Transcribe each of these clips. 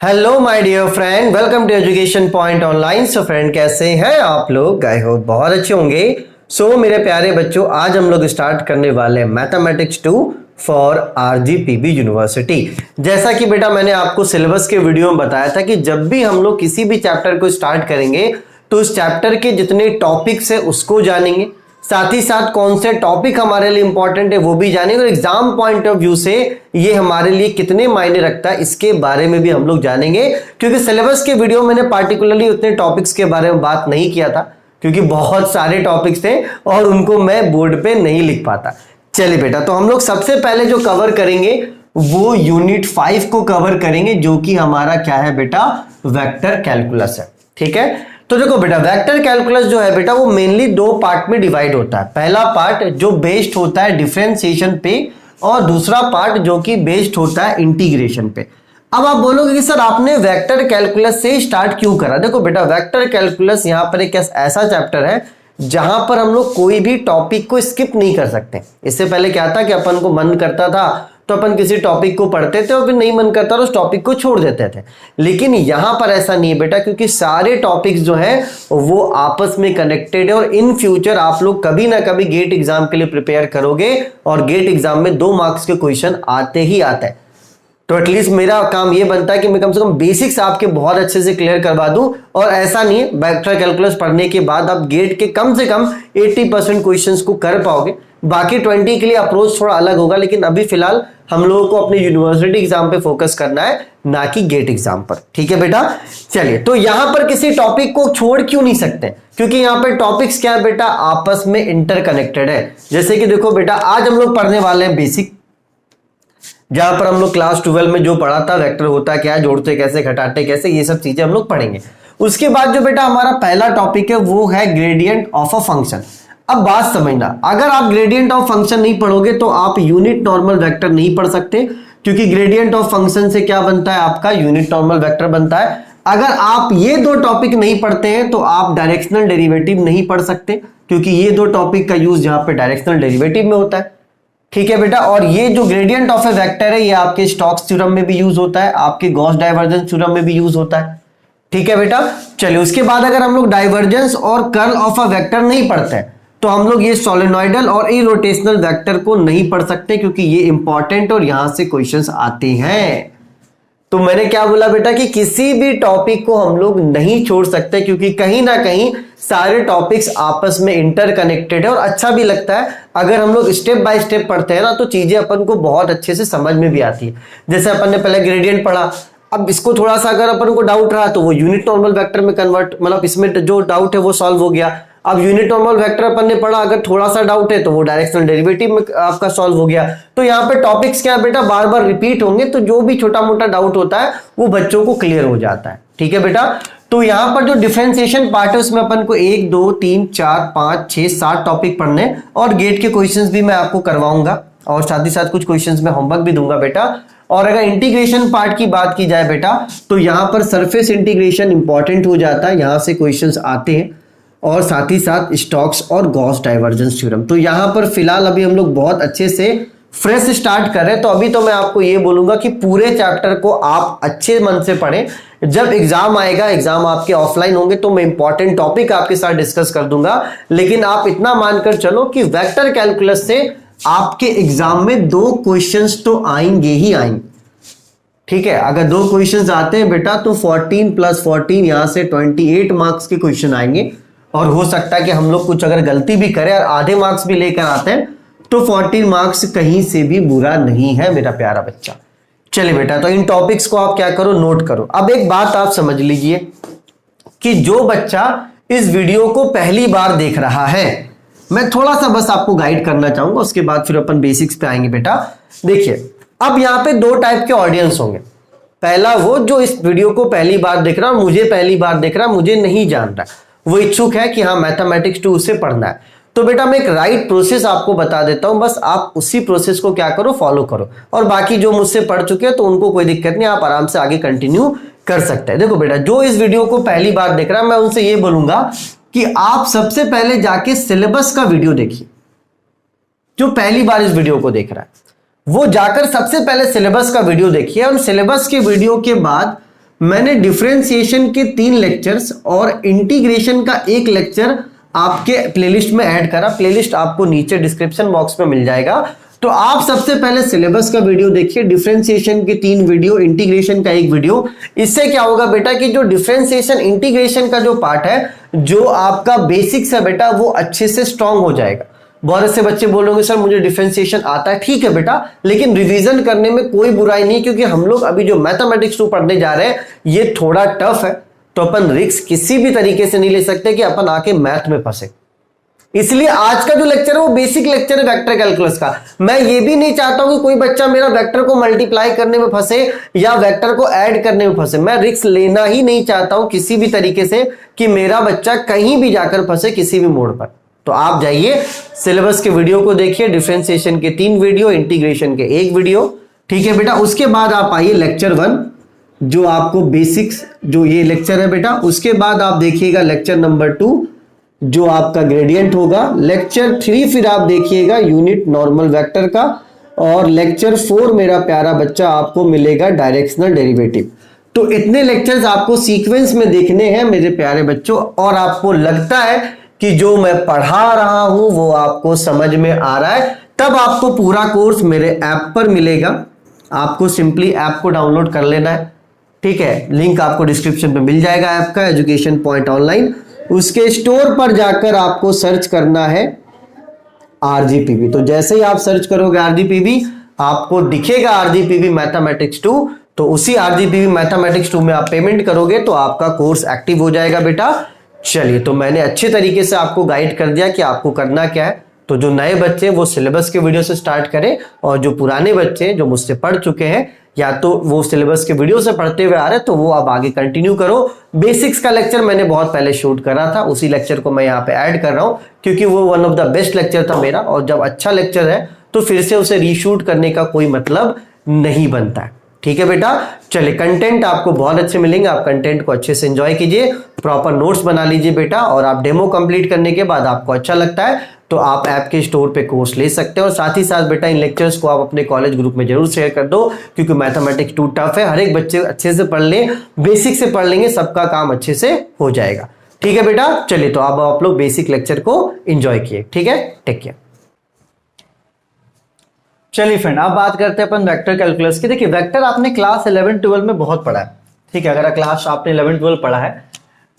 Hello my dear friend, welcome to education point online. So friend, कैसे हैं आप लोग? आई होप बहुत अच्छे होंगे। सो मेरे प्यारे बच्चों, आज हम लोग स्टार्ट करने वाले हैं मैथमेटिक्स 2 फॉर आरजीपीवी यूनिवर्सिटी। जैसा कि बेटा मैंने आपको सिलेबस के वीडियो में बताया था कि जब भी हम लोग किसी भी चैप्टर को स्टार्ट करेंगे तो उस चैप्टर के जितने टॉपिक्स है उसको जानेंगे, साथ ही साथ कौन से टॉपिक हमारे लिए इंपॉर्टेंट है वो भी जानेंगे, और एग्जाम पॉइंट ऑफ व्यू से ये हमारे लिए कितने मायने रखता है इसके बारे में भी हम लोग जानेंगे। क्योंकि सिलेबस के वीडियो मैंने पार्टिकुलरली उतने टॉपिक्स के बारे में बात नहीं किया था, क्योंकि बहुत सारे टॉपिक्स थे और उनको मैं बोर्ड पे नहीं लिख पाता। चलिए बेटा, तो हम लोग सबसे पहले जो कवर करेंगे वो यूनिट 5 को कवर करेंगे, जो कि हमारा क्या है बेटा, वेक्टर कैलकुलस है। ठीक है, तो देखो बेटा, वेक्टर कैलकुलस जो है बेटा वो मेनली दो पार्ट में डिवाइड होता है। पहला पार्ट जो बेस्ड होता है डिफरेंशिएशन पे, और दूसरा पार्ट जो कि बेस्ड होता है इंटीग्रेशन पे। अब आप बोलोगे कि सर आपने वेक्टर कैलकुलस से स्टार्ट क्यों करा? देखो बेटा, वेक्टर कैलकुलस यहाँ पर एक ऐसा चैप्टर है जहां पर हम लोग कोई भी टॉपिक को स्किप नहीं कर सकते। इससे पहले क्या था कि अपन को मन करता था तो अपन किसी टॉपिक को पढ़ते थे और फिर नहीं मन करता तो उस टॉपिक को छोड़ देते थे। लेकिन यहां पर ऐसा नहीं है बेटा, क्योंकि सारे टॉपिक्स जो हैं वो आपस में कनेक्टेड है, और इन फ्यूचर आप लोग कभी ना कभी गेट एग्जाम के लिए प्रिपेयर करोगे और गेट एग्जाम में 2 मार्क्स के क्वेश्चन आते ही आता है। तो एटलीस्ट मेरा काम ये बनता है कि मैं कम से कम बेसिक्स आपके बहुत अच्छे से क्लियर करवा दूं, और ऐसा नहीं है वेक्टर कैलकुलस पढ़ने के बाद आप गेट के कम से कम 80% क्वेश्चंस को कर पाओगे। बाकी 20 के लिए अप्रोच थोड़ा अलग होगा, लेकिन अभी फिलहाल हम लोगों को अपने यूनिवर्सिटी एग्जाम पे फोकस करना है, ना कि गेट एग्जाम पर। ठीक है बेटा, चलिए, तो यहां पर किसी टॉपिक को छोड़ क्यों नहीं सकते? क्योंकि यहां पर टॉपिक्स क्या है बेटा, आपस में इंटरकनेक्टेड है। जैसे कि देखो बेटा, आज हम लोग पढ़ने वाले हैं बेसिक, जहां पर हम लोग क्लास 12 में जो पढ़ा था, वेक्टर होता क्या है, जोड़ते कैसे, घटाते कैसे, ये सब चीजें हम लोग पढ़ेंगे। उसके बाद जो बेटा हमारा पहला टॉपिक है वो है ग्रेडियंट ऑफ अ फंक्शन। अब बात समझना, अगर आप ग्रेडियंट ऑफ फंक्शन नहीं पढ़ोगे तो आप यूनिट नॉर्मल वेक्टर नहीं पढ़ सकते, क्योंकि ग्रेडियंट ऑफ फंक्शन से क्या बनता है, आपका यूनिट नॉर्मल वेक्टर बनता है। अगर आप ये दो टॉपिक नहीं पढ़ते हैं तो आप डायरेक्शनल डेरिवेटिव नहीं पढ़ सकते, क्योंकि ये दो टॉपिक का यूज यहां पे डायरेक्शनल डेरिवेटिव में होता है। ठीक है बेटा, और ये जो ग्रेडियंट ऑफ ए वेक्टर है ये आपके स्टोक्स थ्योरम में भी यूज होता है, आपके गॉस डाइवर्जेंस थ्योरम में भी यूज होता है। ठीक है बेटा, चलिए, उसके बाद अगर हम लोग डाइवर्जेंस और कर्ल ऑफ अ वेक्टर नहीं पढ़ते हैं तो हम लोग ये सोलेनोइडल और इरोटेशनल वेक्टर को नहीं पढ़ सकते, क्योंकि ये इंपॉर्टेंट और यहां से क्वेश्चंस आते हैं। तो मैंने क्या बोला बेटा कि किसी भी टॉपिक को हम लोग नहीं छोड़ सकते, क्योंकि कहीं ना कहीं सारे टॉपिक्स आपस में इंटरकनेक्टेड है, और अच्छा भी लगता है अगर हम लोग स्टेप बाय स्टेप पढ़ते हैं ना, तो चीजें अपन को बहुत अच्छे से समझ में भी आती है। जैसे अपन ने पहले ग्रेडियंट पढ़ा, अब इसको थोड़ा सा अगर अपन को डाउट रहा तो वो यूनिट नॉर्मल वेक्टर में कन्वर्ट, मतलब इसमें जो डाउट है वो सॉल्व हो गया। अब यूनिट नॉर्मल वेक्टर अपन ने पढ़ा, अगर थोड़ा सा डाउट है तो वो डायरेक्शनल डेरिवेटिव में आपका सॉल्व हो गया। तो यहाँ पे टॉपिक्स क्या बेटा बार बार रिपीट होंगे, तो जो भी छोटा मोटा डाउट होता है वो बच्चों को क्लियर हो जाता है। ठीक है बेटा, तो यहाँ पर जो डिफरेंशिएशन पार्ट है उसमें अपन को 1 2 3 4 5 6 7 टॉपिक पढ़ने, और गेट के क्वेश्चंस भी मैं आपको करवाऊंगा, और साथ ही साथ कुछ क्वेश्चंस में होमवर्क भी दूंगा बेटा। और अगर इंटीग्रेशन पार्ट की बात की जाए बेटा, तो यहाँ पर सरफेस इंटीग्रेशन इंपॉर्टेंट हो जाता है, यहाँ से क्वेश्चंस आते हैं, और साथ ही साथ स्टोक्स और गॉस डाइवर्जेंस थ्योरम। तो यहां पर फिलहाल अभी हम लोग बहुत अच्छे से फ्रेश स्टार्ट कर रहे हैं, तो अभी तो मैं आपको ये बोलूंगा कि पूरे चैप्टर को आप अच्छे मन से पढ़ें। जब एग्जाम आएगा, एग्जाम आपके ऑफलाइन होंगे, तो मैं इंपॉर्टेंट टॉपिक आपके साथ डिस्कस कर दूंगा, लेकिन आप इतना मानकर चलो कि वेक्टर कैलकुलस से आपके एग्जाम में 2 क्वेश्चंस तो आएंगे ही आएंगे। ठीक है, अगर 2 क्वेश्चंस आते हैं बेटा तो 14 + 14 यहां से 28 मार्क्स के क्वेश्चन आएंगे, और हो सकता है कि हम लोग कुछ अगर गलती भी करें और आधे मार्क्स भी लेकर आते हैं तो 14 मार्क्स कहीं से भी बुरा नहीं है मेरा प्यारा बच्चा। चलिए बेटा, तो इन टॉपिक्स को आप क्या करो, नोट करो। अब एक बात आप समझ लीजिए कि जो बच्चा इस वीडियो को पहली बार देख रहा है, मैं थोड़ा सा बस आपको गाइड करना चाहूंगा, उसके बाद फिर अपन बेसिक्स पे आएंगे बेटा। देखिए, अब यहाँ पे 2 टाइप के ऑडियंस होंगे। पहला वो जो इस वीडियो को पहली बार देख रहा है, मुझे पहली बार देख रहा है, मुझे नहीं जान रहा, वो इच्छुक है कि हाँ मैथमेटिक्स 2 से पढ़ना है। तो बेटा मैं एक राइट प्रोसेस आपको बता देता हूं, बस आप उसी प्रोसेस को क्या करो, फॉलो करो, और बाकी जो मुझसे पढ़ चुके हैं तो उनको कोई दिक्कत नहीं, आप आराम से आगे कंटिन्यू कर सकते हैं। देखो बेटा, जो इस वीडियो को पहली बार देख रहा है, मैं उनसे ये बोलूंगा कि आप सबसे पहले जाके सिलेबस का वीडियो देखिए। जो पहली बार इस वीडियो को देख रहा है वो जाकर सबसे पहले सिलेबस का वीडियो देखिए, और सिलेबस के वीडियो के बाद मैंने डिफरेंशिएशन के 3 लेक्चर्स और इंटीग्रेशन का 1 लेक्चर आपके प्लेलिस्ट में ऐड करा। प्लेलिस्ट आपको नीचे डिस्क्रिप्शन बॉक्स में मिल जाएगा। तो आप सबसे पहले सिलेबस का वीडियो देखिए, डिफरेंशिएशन के 3 वीडियो, इंटीग्रेशन का 1 वीडियो। इससे क्या होगा बेटा कि जो डिफरेंशिएशन इंटीग्रेशन का जो पार्ट है, जो आपका बेसिक्स है बेटा, वो अच्छे से स्ट्रांग हो जाएगा। बहुत से बच्चे बोलोगे सर मुझे डिफरेंशिएशन आता है, ठीक है बेटा, लेकिन रिवीजन करने में कोई बुराई नहीं, क्योंकि हम लोग अभी जो मैथमेटिक्स 2 पढ़ने जा रहे हैं ये थोड़ा टफ है। तो अपन रिस्क किसी भी तरीके से नहीं ले सकते कि अपन आके मैथ में फंसे। इसलिए आज का जो लेक्चर है वो बेसिक लेक्चर है वेक्टर कैलकुलस का। मैं ये भी नहीं चाहता हूं कि कोई बच्चा मेरा वेक्टर को मल्टीप्लाई करने में फंसे या वेक्टर को ऐड करने में फंसे। मैं रिस्क लेना ही नहीं चाहता हूं किसी भी तरीके से कि मेरा बच्चा कहीं भी जाकर फंसे किसी भी मोड़ पर। तो आप जाइए सिलेबस के वीडियो को देखिए, डिफरेंशिएशन के 3 वीडियो, इंटीग्रेशन के 1 वीडियो, ठीक है बेटा। उसके बाद आप आइए लेक्चर 1, जो आपको बेसिक्स जो ये लेक्चर है बेटा। उसके बाद आप देखिएगा लेक्चर नंबर 2 जो आपका ग्रेडियंट होगा। लेक्चर 3 फिर आप देखिएगा यूनिट नॉर्मल वेक्टर का। और लेक्चर 4 मेरा प्यारा बच्चा आपको मिलेगा डायरेक्शनल डेरिवेटिव। तो इतने लेक्चर्स आपको सीक्वेंस में देखने हैं मेरे प्यारे बच्चों। और आपको लगता है कि जो मैं पढ़ा रहा हूं वो आपको समझ में आ रहा है, तब आपको पूरा कोर्स मेरे ऐप पर मिलेगा। आपको सिंपली ऐप को डाउनलोड कर लेना है, ठीक है। लिंक आपको डिस्क्रिप्शन में मिल जाएगा ऐप का, एजुकेशन पॉइंट ऑनलाइन। उसके स्टोर पर जाकर आपको सर्च करना है आरजीपीवी। तो जैसे ही आप सर्च करोगे आरजीपीवी, आपको दिखेगा आरजीपीवी मैथमेटिक्स 2। तो उसी आरजीपीवी मैथमेटिक्स 2 में आप पेमेंट करोगे तो आपका कोर्स एक्टिव हो जाएगा बेटा। चलिए, तो मैंने अच्छे तरीके से आपको गाइड कर दिया कि आपको करना क्या है। तो जो नए बच्चे वो सिलेबस के वीडियो से स्टार्ट करें, और जो पुराने बच्चे जो मुझसे पढ़ चुके हैं या तो वो सिलेबस के वीडियो से पढ़ते हुए आ रहे तो वो अब आगे कंटिन्यू करो। बेसिक्स का लेक्चर मैंने बहुत पहले शूट करा था, उसी लेक्चर को मैं यहाँ पे ऐड कर रहा हूँ क्योंकि वो one of the best lecture था मेरा। और जब अच्छा लेक्चर है तो फिर से उसे रीशूट करने का कोई मतलब नहीं बनता है, ठीक है बेटा। चलिए, कंटेंट आपको बहुत अच्छे मिलेंगे, आप कंटेंट को अच्छे से एंजॉय कीजिए, प्रॉपर नोट्स बना लीजिए बेटा। और आप डेमो कंप्लीट करने के बाद आपको अच्छा लगता है तो आप ऐप के स्टोर पे कोर्स ले सकते हैं। और साथ ही साथ बेटा इन लेक्चर्स को आप अपने कॉलेज ग्रुप में जरूर शेयर कर दो, क्योंकि मैथमेटिक्स 2 टफ है। हर एक बच्चे अच्छे से पढ़ ले, बेसिक से पढ़ लेंगे, सबका काम अच्छे से हो जाएगा, ठीक है बेटा। चलिए, तो अब आप लोग बेसिक लेक्चर को एंजॉय किए, ठीक है। Take care. चलिए फ्रेंड, अब बात करते हैं अपन वेक्टर कैलकुलस की। देखिए, वेक्टर आपने क्लास 11-12 में बहुत पढ़ा है, ठीक है। अगर क्लास आपने 11-12 पढ़ा है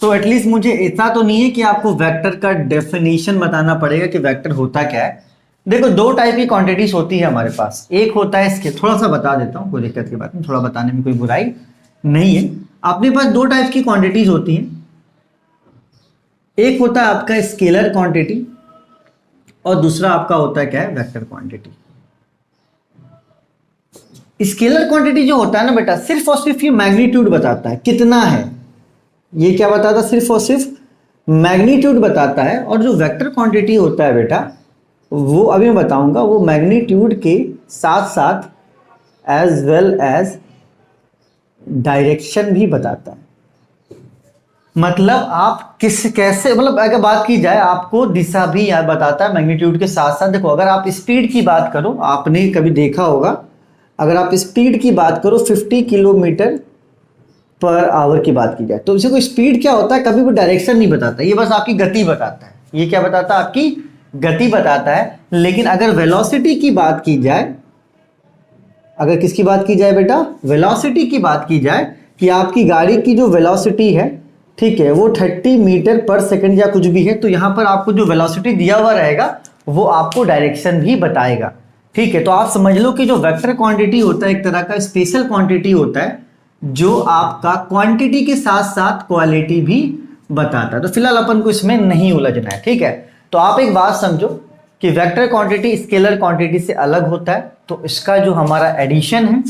तो एटलीस्ट मुझे इतना तो नहीं है कि आपको वेक्टर का डेफिनेशन बताना पड़ेगा कि वेक्टर होता क्या है। देखो, 2 टाइप की क्वांटिटीज होती है हमारे पास। एक होता है स्केलर, थोड़ा सा बता देता हूँ, कोई दिक्कत की बात नहीं, थोड़ा बताने में कोई बुराई नहीं है। अपने पास 2 टाइप की क्वांटिटीज होती हैं। एक होता है आपका स्केलर क्वांटिटी और दूसरा आपका होता है क्या है, वेक्टर क्वांटिटी। स्केलर क्वांटिटी जो होता है ना बेटा, सिर्फ और सिर्फ ये मैग्नीट्यूड बताता है, कितना है। ये क्या बताता है, सिर्फ और सिर्फ मैग्नीट्यूड बताता है। और जो वेक्टर क्वांटिटी होता है बेटा, वो अभी मैं बताऊंगा, वो मैग्नीट्यूड के साथ साथ एज वेल एज डायरेक्शन भी बताता है। मतलब आप कैसे, मतलब अगर बात की जाए, आपको दिशा भी याद बताता है मैग्नीट्यूड के साथ साथ। देखो, अगर आप स्पीड की बात करो, आपने कभी देखा होगा, अगर आप स्पीड की बात करो 50 किलोमीटर पर आवर की बात की जाए, तो इसे कोई स्पीड क्या होता है, कभी वो डायरेक्शन नहीं बताता, ये बस आपकी गति बताता है। ये क्या बताता है, आपकी गति बताता है। लेकिन अगर वेलोसिटी की बात की जाए, अगर किसकी बात की जाए बेटा, वेलोसिटी की बात की जाए, कि आपकी गाड़ी की जो वेलोसिटी है, ठीक है, वो 30 मीटर पर सेकंड या कुछ भी है, तो यहां पर आपको जो वेलोसिटी दिया हुआ रहेगा वो आपको डायरेक्शन भी बताएगा, ठीक है। तो आप समझ लो कि जो वेक्टर क्वांटिटी होता है एक तरह का स्पेशल क्वांटिटी होता है, जो आपका क्वांटिटी के साथ साथ क्वालिटी भी बताता है। तो फिलहाल अपन को इसमें नहीं उलझना है, ठीक है। तो आप एक बात समझो कि वेक्टर क्वांटिटी स्केलर क्वांटिटी से अलग होता है। तो इसका जो हमारा एडिशन है,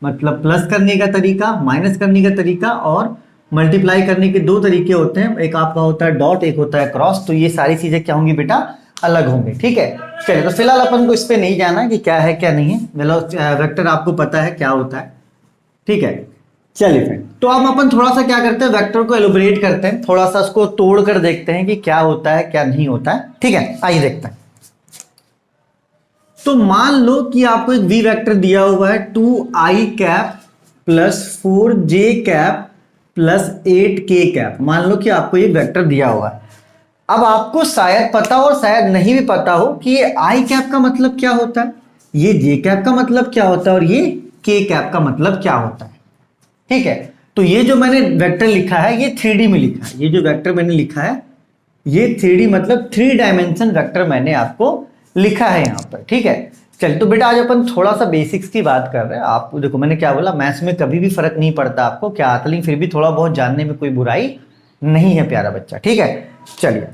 मतलब प्लस करने का तरीका, माइनस करने का तरीका और मल्टीप्लाई करने के 2 तरीके होते हैं। एक आपका होता है डॉट, एक होता है क्रॉस। तो ये सारी चीजें क्या होंगी बेटा, अलग होंगे, ठीक है। चलिए, तो फिलहाल अपन को इस पे नहीं जाना कि क्या है क्या नहीं है। वेक्टर आपको पता है क्या होता है, ठीक है। चलिए फ्रेंड, तो अब अपन थोड़ा सा क्या करते हैं, वेक्टर को एलोबरेट करते हैं, थोड़ा सा उसको तोड़ कर देखते हैं कि क्या होता है क्या नहीं होता है, ठीक है। आइए देखते हैं। तो मान लो कि आपको एक वी वेक्टर दिया हुआ है 2i cap plus 4j cap plus 8k cap. मान लो कि आपको ये वेक्टर दिया हुआ है। अब आपको शायद पता हो और शायद नहीं भी पता हो कि ये आई कैप का मतलब क्या होता है, ये जे कैप का मतलब क्या होता है और ये के कैप का मतलब क्या होता है। ठीक है, तो ये जो मैंने वेक्टर लिखा है ये 3D में लिखा है। ये जो वेक्टर मैंने लिखा है ये 3D मतलब 3 डायमेंशन वेक्टर मैंने आपको लिखा है यहाँ पर। ठीक है, चल तो बेटा आज अपन थोड़ा सा बेसिक्स की बात कर रहे हैं। आपको देखो मैंने क्या बोला, मैथ्स में कभी भी फर्क नहीं पड़ता आपको क्या आता, लेकिन फिर भी थोड़ा बहुत जानने में कोई बुराई नहीं है प्यारा बच्चा। ठीक है, चलिए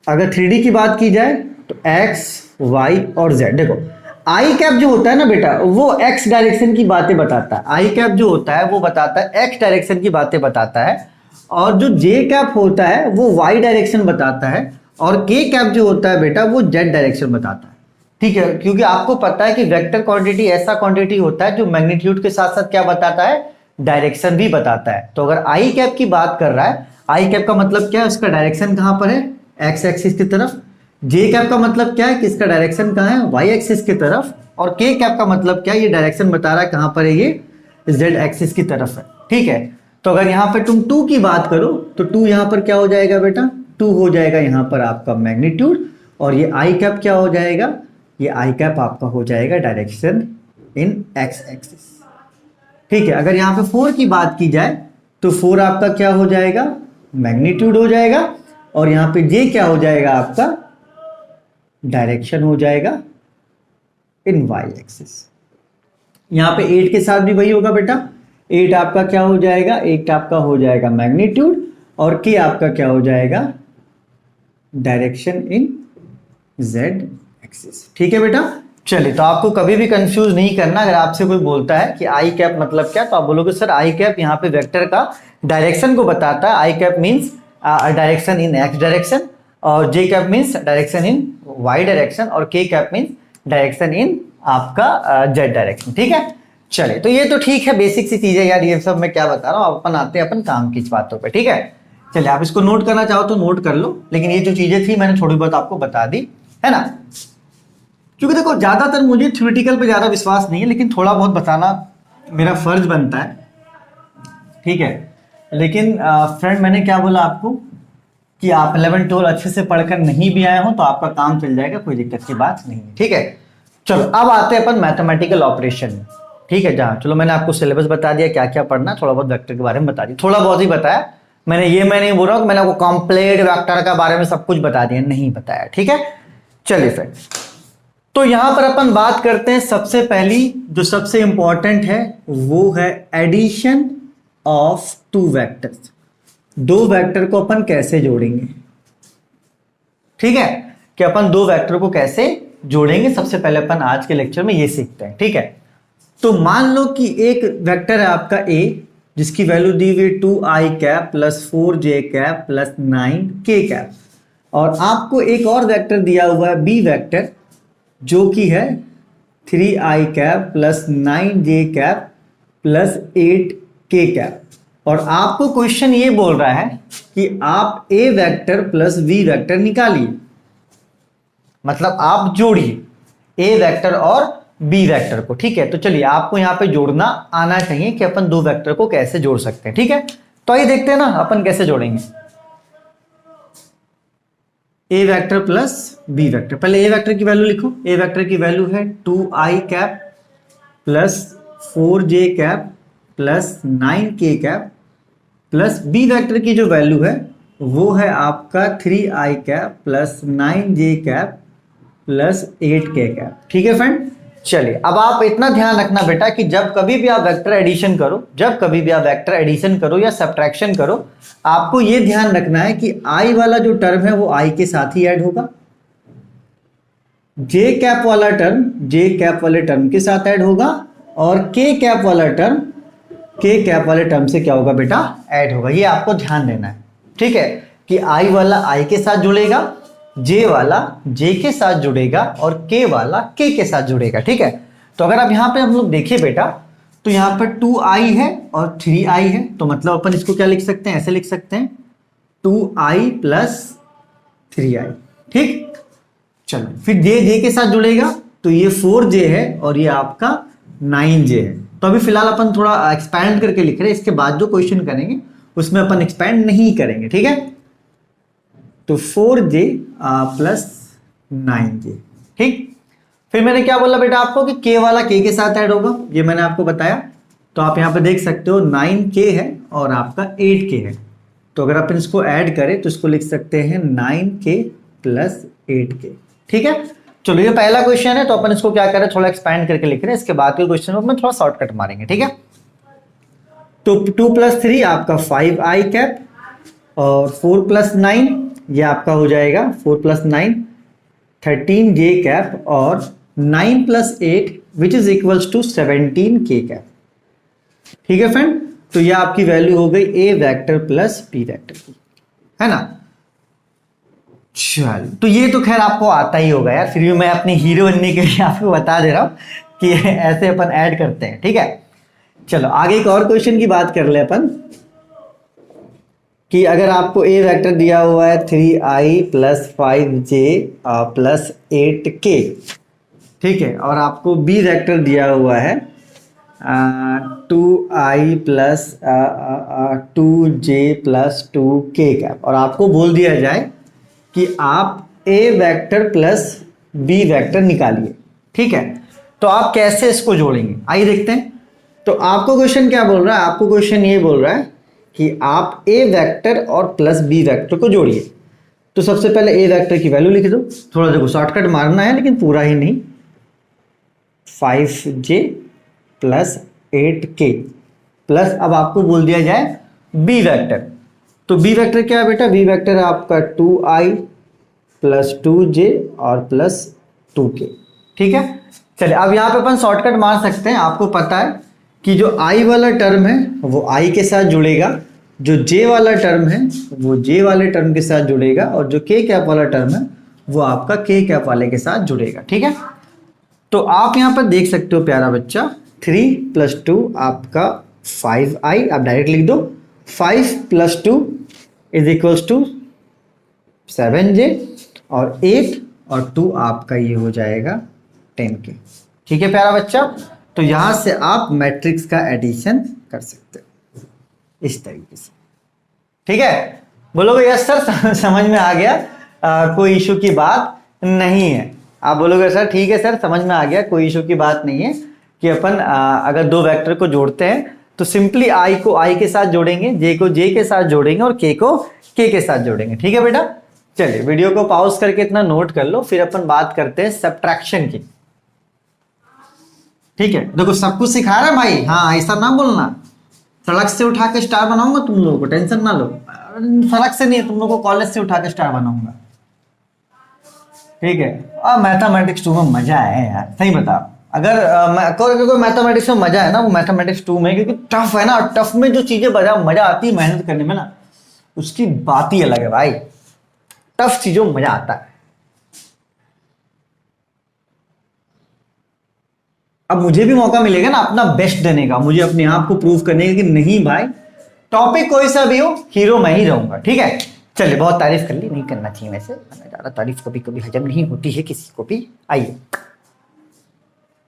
अगर 3D की बात की जाए तो x, y और z। देखो आई कैप जो होता है ना बेटा वो x डायरेक्शन की बातें बताता है। आई कैप जो होता है वो बताता है x डायरेक्शन की बातें बताता है, और जो j कैप होता है वो y डायरेक्शन बताता है, और k कैप जो होता है बेटा वो z डायरेक्शन बताता है। ठीक है, क्योंकि आपको पता है कि वेक्टर क्वांटिटी ऐसा क्वांटिटी होता है जो मैग्नीट्यूड के साथ साथ क्या बताता है, डायरेक्शन भी बताता है। तो अगर आई कैप की बात कर रहा है, आई कैप का मतलब क्या है, उसका डायरेक्शन कहां पर है, एक्स एक्सिस की तरफ। जे कैप का मतलब क्या है कि इसका डायरेक्शन कहां है, वाई एक्सिस की तरफ। और के कैप का मतलब क्या है, ये डायरेक्शन बता रहा है कहां पर है, ये जेड एक्सिस की तरफ है। ठीक है, तो अगर यहां पर तुम 2 की बात करो तो 2 यहां पर क्या हो जाएगा बेटा, 2 हो जाएगा यहां पर आपका मैग्नीट्यूड, और ये आई कैप क्या हो जाएगा, ये आई कैप आपका हो जाएगा डायरेक्शन इन एक्स एक्सिस। ठीक है, अगर यहां पे 4 की बात की जाए तो 4 आपका क्या हो जाएगा, मैग्नीट्यूड हो जाएगा, और यहां पे जे क्या हो जाएगा आपका, डायरेक्शन हो जाएगा इन वाई एक्सिस। यहां पे 8 के साथ भी वही होगा बेटा, 8 आपका क्या हो जाएगा, 8 आपका हो जाएगा मैग्नीट्यूड, और के आपका क्या हो जाएगा, डायरेक्शन इन जेड एक्सिस। ठीक है बेटा, चलिए तो आपको कभी भी कंफ्यूज नहीं करना। अगर आपसे कोई बोलता है कि आई कैप मतलब क्या, तो आप बोलोगे सर आई कैप यहाँ पे वेक्टर का डायरेक्शन को बताता है। I cap means direction in X direction, और J cap means direction in Y direction, और के कैप मीन्स डायरेक्शन इन आपका जेड डायरेक्शन। ठीक है, चलिए तो ये तो ठीक है, बेसिक सी चीजें यार, ये सब मैं क्या बता रहा हूँ। अपन आते हैं अपन काम की बातों पे। ठीक है, चलिए आप इसको नोट करना चाहो तो नोट कर लो, लेकिन ये जो चीजें थी मैंने थोड़ी बहुत आपको बता दी है ना। क्योंकि देखो ज्यादातर मुझे थ्योरेटिकल पे ज्यादा विश्वास नहीं है, लेकिन थोड़ा बहुत बताना मेरा फर्ज बनता है। ठीक है, लेकिन फ्रेंड मैंने क्या बोला आपको कि आप 11 12 अच्छे से पढ़कर नहीं भी आए हो तो आपका काम चल जाएगा, कोई दिक्कत की बात नहीं है। ठीक है, चलो अब आते हैं अपन मैथमेटिकल ऑपरेशन में। ठीक है, जहां चलो मैंने आपको सिलेबस बता दिया क्या क्या पढ़ना, थोड़ा बहुत वेक्टर के बारे में बता दिया, थोड़ा बहुत ही बताया मैंने। ये मैं नहीं बोल रहा हूं मैंने आपको कंप्लीट वेक्टर के बारे में सब कुछ बता दिया, नहीं बताया। ठीक है, चलिए फ्रेंड तो यहां पर अपन बात करते हैं। सबसे पहली जो सबसे इंपॉर्टेंट है वो है एडिशन ऑफ 2 वेक्टर्स। 2 वेक्टर को अपन कैसे जोड़ेंगे। ठीक है, कि अपन 2 वेक्टर को कैसे जोड़ेंगे, सबसे पहले अपन आज के लेक्चर में ये सीखते हैं। ठीक है, तो मान लो कि एक वेक्टर है आपका ए, जिसकी वैल्यू दी हुई 2i cap plus 4j cap plus 9k cap, और आपको एक और वेक्टर दिया हुआ है बी वेक्टर जो कि है 3i cap plus 9j cap plus 8k cap, और आपको क्वेश्चन ये बोल रहा है कि आप ए वेक्टर प्लस बी वेक्टर निकालिए, मतलब आप जोड़िए ए वेक्टर और बी वेक्टर को। ठीक है, तो चलिए आपको यहां पे जोड़ना आना चाहिए कि अपन 2 वेक्टर को कैसे जोड़ सकते हैं। ठीक है, तो आइए देखते हैं ना अपन कैसे जोड़ेंगे ए वेक्टर प्लस बी वेक्टर। पहले ए वेक्टर की वैल्यू लिखो, ए वेक्टर की वैल्यू है 2i cap plus 4j cap plus 9k cap, plus B vector की जो वैल्यू है वो है आपका 3i cap plus 9j cap plus 8k cap. ठीक है फ्रेंड, चलिए अब आप इतना ध्यान रखना बेटा कि जब कभी भी आप वेक्टर एडिशन करो, जब कभी भी आप वेक्टर एडिशन करो या सब्ट्रैक्शन करो, आपको यह ध्यान रखना है कि i वाला जो टर्म है वो i के साथ ही ऐड होगा, j कैप वाला टर्म j कैप वाले टर्म के साथ ऐड होगा, और k कैप वाला टर्म k कैप वाले टर्म से क्या होगा बेटा, ऐड होगा। ये आपको ध्यान देना है। ठीक है, कि i वाला i के साथ जुड़ेगा, j वाला j के साथ जुड़ेगा, और k वाला k के साथ जुड़ेगा। ठीक है, तो अगर आप यहां पे हम लोग देखिए बेटा तो यहां पर 2i है और 3i है, तो मतलब अपन इसको क्या लिख सकते हैं, ऐसे लिख सकते हैं 2i प्लस 3i। ठीक, चलो फिर j के साथ जुड़ेगा तो ये 4j है और ये आपका 9j है। तो अभी फिलहाल अपन थोड़ा एक्सपैंड करके लिख रहे हैं, इसके बाद जो क्वेश्चन करेंगे उसमें अपन एक्सपैंड नहीं करेंगे, ठीक है। तो 4j प्लस 9j, ठीक। फिर मैंने क्या बोला बेटा आपको कि k वाला k के साथ ऐड होगा, ये मैंने आपको बताया। तो आप यहां पे देख सकते हो 9k है और आपका 8k है। तो अगर अपन इसको ऐड करें तो इसको लिख सकते हैं 9k प्लस 8k, ठीक है। चलो ये पहला क्वेश्चन है, तो अपन इसको क्या करें, थोड़ा एक्सपैंड करके लिख रहे हैं। इसके बाद के क्वेश्चन में थोड़ा शॉर्टकट मारेंगे, ठीक है। तो 2 + 3 आपका 5i कैप और 4 + 9 ये आपका हो जाएगा 4 + 9 13j कैप और 9 + 8 which is equals to 17k cap, ठीक है फ्रेंड। तो ये आपकी वैल्यू हो गई a vector plus b vector की, है ना। चल तो ये तो खैर आपको आता ही होगा यार, फिर भी मैं अपनी हीरो बनने के लिए आपको बता दे रहा हूं कि ऐसे अपन ऐड करते हैं, ठीक है। चलो आगे एक और क्वेश्चन की बात कर ले अपन कि अगर आपको a वेक्टर दिया हुआ है 3i plus 5j plus 8k, ठीक है, और आपको b वेक्टर दिया हुआ है 2i plus 2j plus 2k cap, और आपको बोल दिया जाए कि आप a vector plus b vector निकालिए, ठीक है। तो आप कैसे इसको जोड़ेंगे, आइए देखते हैं। तो आपको क्वेश्चन क्या बोल रहा है, आपको क्वेश्चन ये बोल रहा है कि आप a वेक्टर और प्लस b वेक्टर को जोड़िए। तो सबसे पहले a वेक्टर की वैल्यू लिख दो, थोड़ा देखो शॉर्टकट मारना है लेकिन पूरा ही नहीं। 5j प्लस 8k प्लस अब आपको बोल दिया जाए b वेक्टर। तो b वेक्टर क्या है बेटा, b वेक्टर है आपका 2i प्लस 2j और प्लस 2k, ठीक है। चलिए अब यहाँ पे अपन शॉर्टकट मार सकते हैं। आपको पता है कि जो i वाला टर्म है वो i के साथ जुड़ेगा, जो j वाला टर्म है वो j वाले टर्म के साथ जुड़ेगा, और जो k कैप वाला टर्म है वो आपका k कैप वाले के साथ जुड़ेगा, ठीक है। तो आप यहाँ पर देख सकते हो प्यारा बच्चा, 3 + 2 आपका 5i, आप डायरेक्ट लिख दो। 5 + 2 इज इक्वल्स टू 7j और 8 और 2 आपका ये हो जाएगा 10k, ठीक है प्यारा बच्चा। तो यहां से आप मैट्रिक्स का एडिशन कर सकते हो इस तरीके से, ठीक है। बोलोगे यस सर समझ में आ गया, कोई इशू की बात नहीं है। आप बोलोगे सर ठीक है सर समझ में आ गया, कोई इशू की बात नहीं है कि अपन अगर दो वेक्टर को जोड़ते हैं तो सिंपली i को i के साथ जोड़ेंगे, j को j के साथ जोड़ेंगे और k को k के साथ जोड़ेंगे, ठीक है बेटा। चलिए वीडियो को पॉज करके इतना नोट कर लो, फिर अपन बात करते हैं सब्ट्रैक्शन की, ठीक है। देखो सब कुछ सिखा रहा है भाई, हाँ ऐसा ना बोलना सड़क से उठा के स्टार बनाऊंगा तुम लोगों को, टेंशन ना लो। सड़क से नहीं, तुम लोगों को कॉलेज से उठा के स्टार बनाऊंगा, ठीक है। और मैथमेटिक्स 2 में मजा है यार, सही बताओ। अगर कोई मैथमेटिक्स में मजा है ना, वो मैथमेटिक्स 2 में, क्योंकि टफ है ना, टफ में जो चीजें मजा आती है मेहनत करने में ना, उसकी बात ही अलग है भाई। टफ चीजों में मजा आता है। अब मुझे भी मौका मिलेगा ना अपना बेस्ट देने का, मुझे अपने आप को प्रूव करने का कि नहीं भाई टॉपिक कोई सा भी हो हीरो मैं ही रहूंगा, ठीक है। चलिए बहुत तारीफ कर ली, नहीं करना चाहिए वैसे, ज्यादा तारीफ कभी कभी हजम नहीं होती है किसी को भी। आइए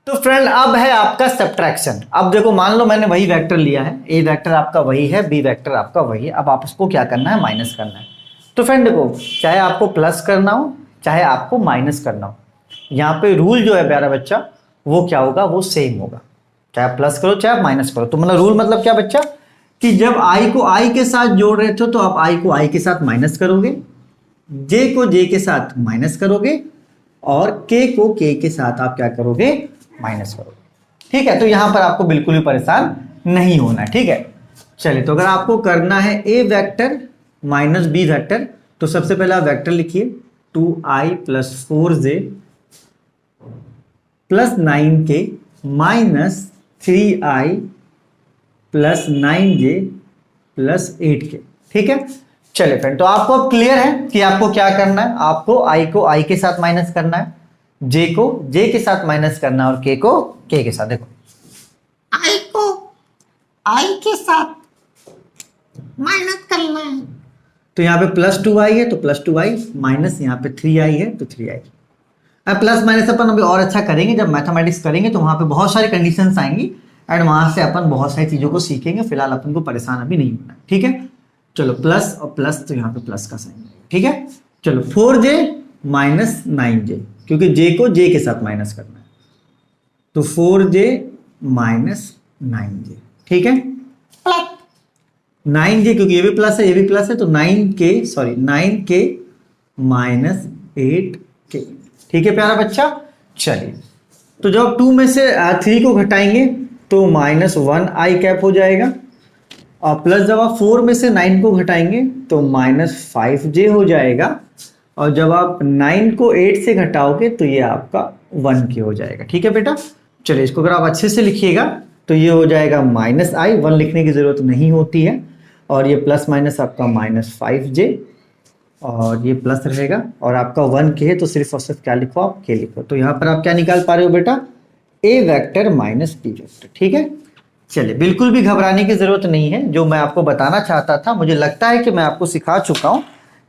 तो फ्रेंड अब है आपका सब्ट्रैक्शन। अब देखो मान लो मैंने वही वेक्टर लिया है, ए वेक्टर आपका वही है, बी वेक्टर आपका वही है, अब आप उसको क्या करना है, माइनस करना है। तो फ्रेंड देखो चाहे आपको प्लस करना हो चाहे आपको माइनस करना हो, यहाँ पे रूल जो है प्यारा बच्चा वो क्या होगा, वो सेम होगा, चाहे आप प्लस करो चाहे आप माइनस करो। तो मतलब रूल मतलब क्या बच्चा, कि जब i को i के साथ जोड़ रहे थे तो आप i को i के साथ माइनस करोगे, j को j के साथ माइनस करोगे और k को k के साथ आप क्या करोगे, माइनस करोगे, ठीक है। तो यहां पर आपको बिल्कुल भी परेशान नहीं होना है, ठीक है। चलिए तो अगर आपको करना है a vector minus b vector, तो सबसे पहले आप वेक्टर लिखिए 2i plus 4j plus 9k minus 3i plus 9j plus 8k, ठीक है। चलिए फ्रेंड तो आपको अब क्लियर है कि आपको क्या करना है, आपको i को i के साथ माइनस करना है, j को j के साथ माइनस करना है और k को k के साथ। देखो आई को आई के साथ माइनस करना है, तो यहाँ पे प्लस 2i है तो प्लस 2i, माइनस यहाँ पे 3i है तो 3i। अब प्लस माइनस अपन अभी और अच्छा करेंगे, जब मैथमेटिक्स करेंगे तो वहां पे बहुत सारी कंडीशंस आएंगी एंड वहां से अपन बहुत सारी चीजों को सीखेंगे। फिलहाल अपन को परेशान अभी नहीं होना है, ठीक है। चलो प्लस और प्लस, तो यहाँ पे प्लस का साइन है, ठीक है। चलो 4j माइनस 9j, क्योंकि j को j के साथ माइनस करना है, तो 4j माइनस 9j, ठीक है। प्लस 9j, क्योंकि ये भी प्लस है ये भी प्लस है, तो 9k माइनस 8k, ठीक है प्यारा बच्चा। चलिए, तो जब 2 में से 3 को घटाएंगे तो माइनस 1i कैप हो जाएगा, और प्लस जब आप 4 में से 9 को घटाएंगे तो माइनस 5j हो जाएगा, और जब आप 9 को 8 से घटाओगे तो ये आपका 1k हो जाएगा, ठीक है बेटा। चलिए, इसको अगर आप अच्छे से लिखिएगा तो ये हो जाएगा माइनस आई, 1 लिखने की जरूरत नहीं होती है, और ये प्लस माइनस आपका माइनस 5j, और ये प्लस रहेगा, और आपका 1k है तो सिर्फ और सिर्फ क्या लिखो आप, k लिखो। तो यहाँ पर आप क्या निकाल पा रहे हो बेटा, a vector minus b vector, ठीक है। चलिए, बिल्कुल भी घबराने की जरूरत नहीं है। जो मैं आपको बताना चाहता था, मुझे लगता है कि मैं आपको सिखा चुका हूं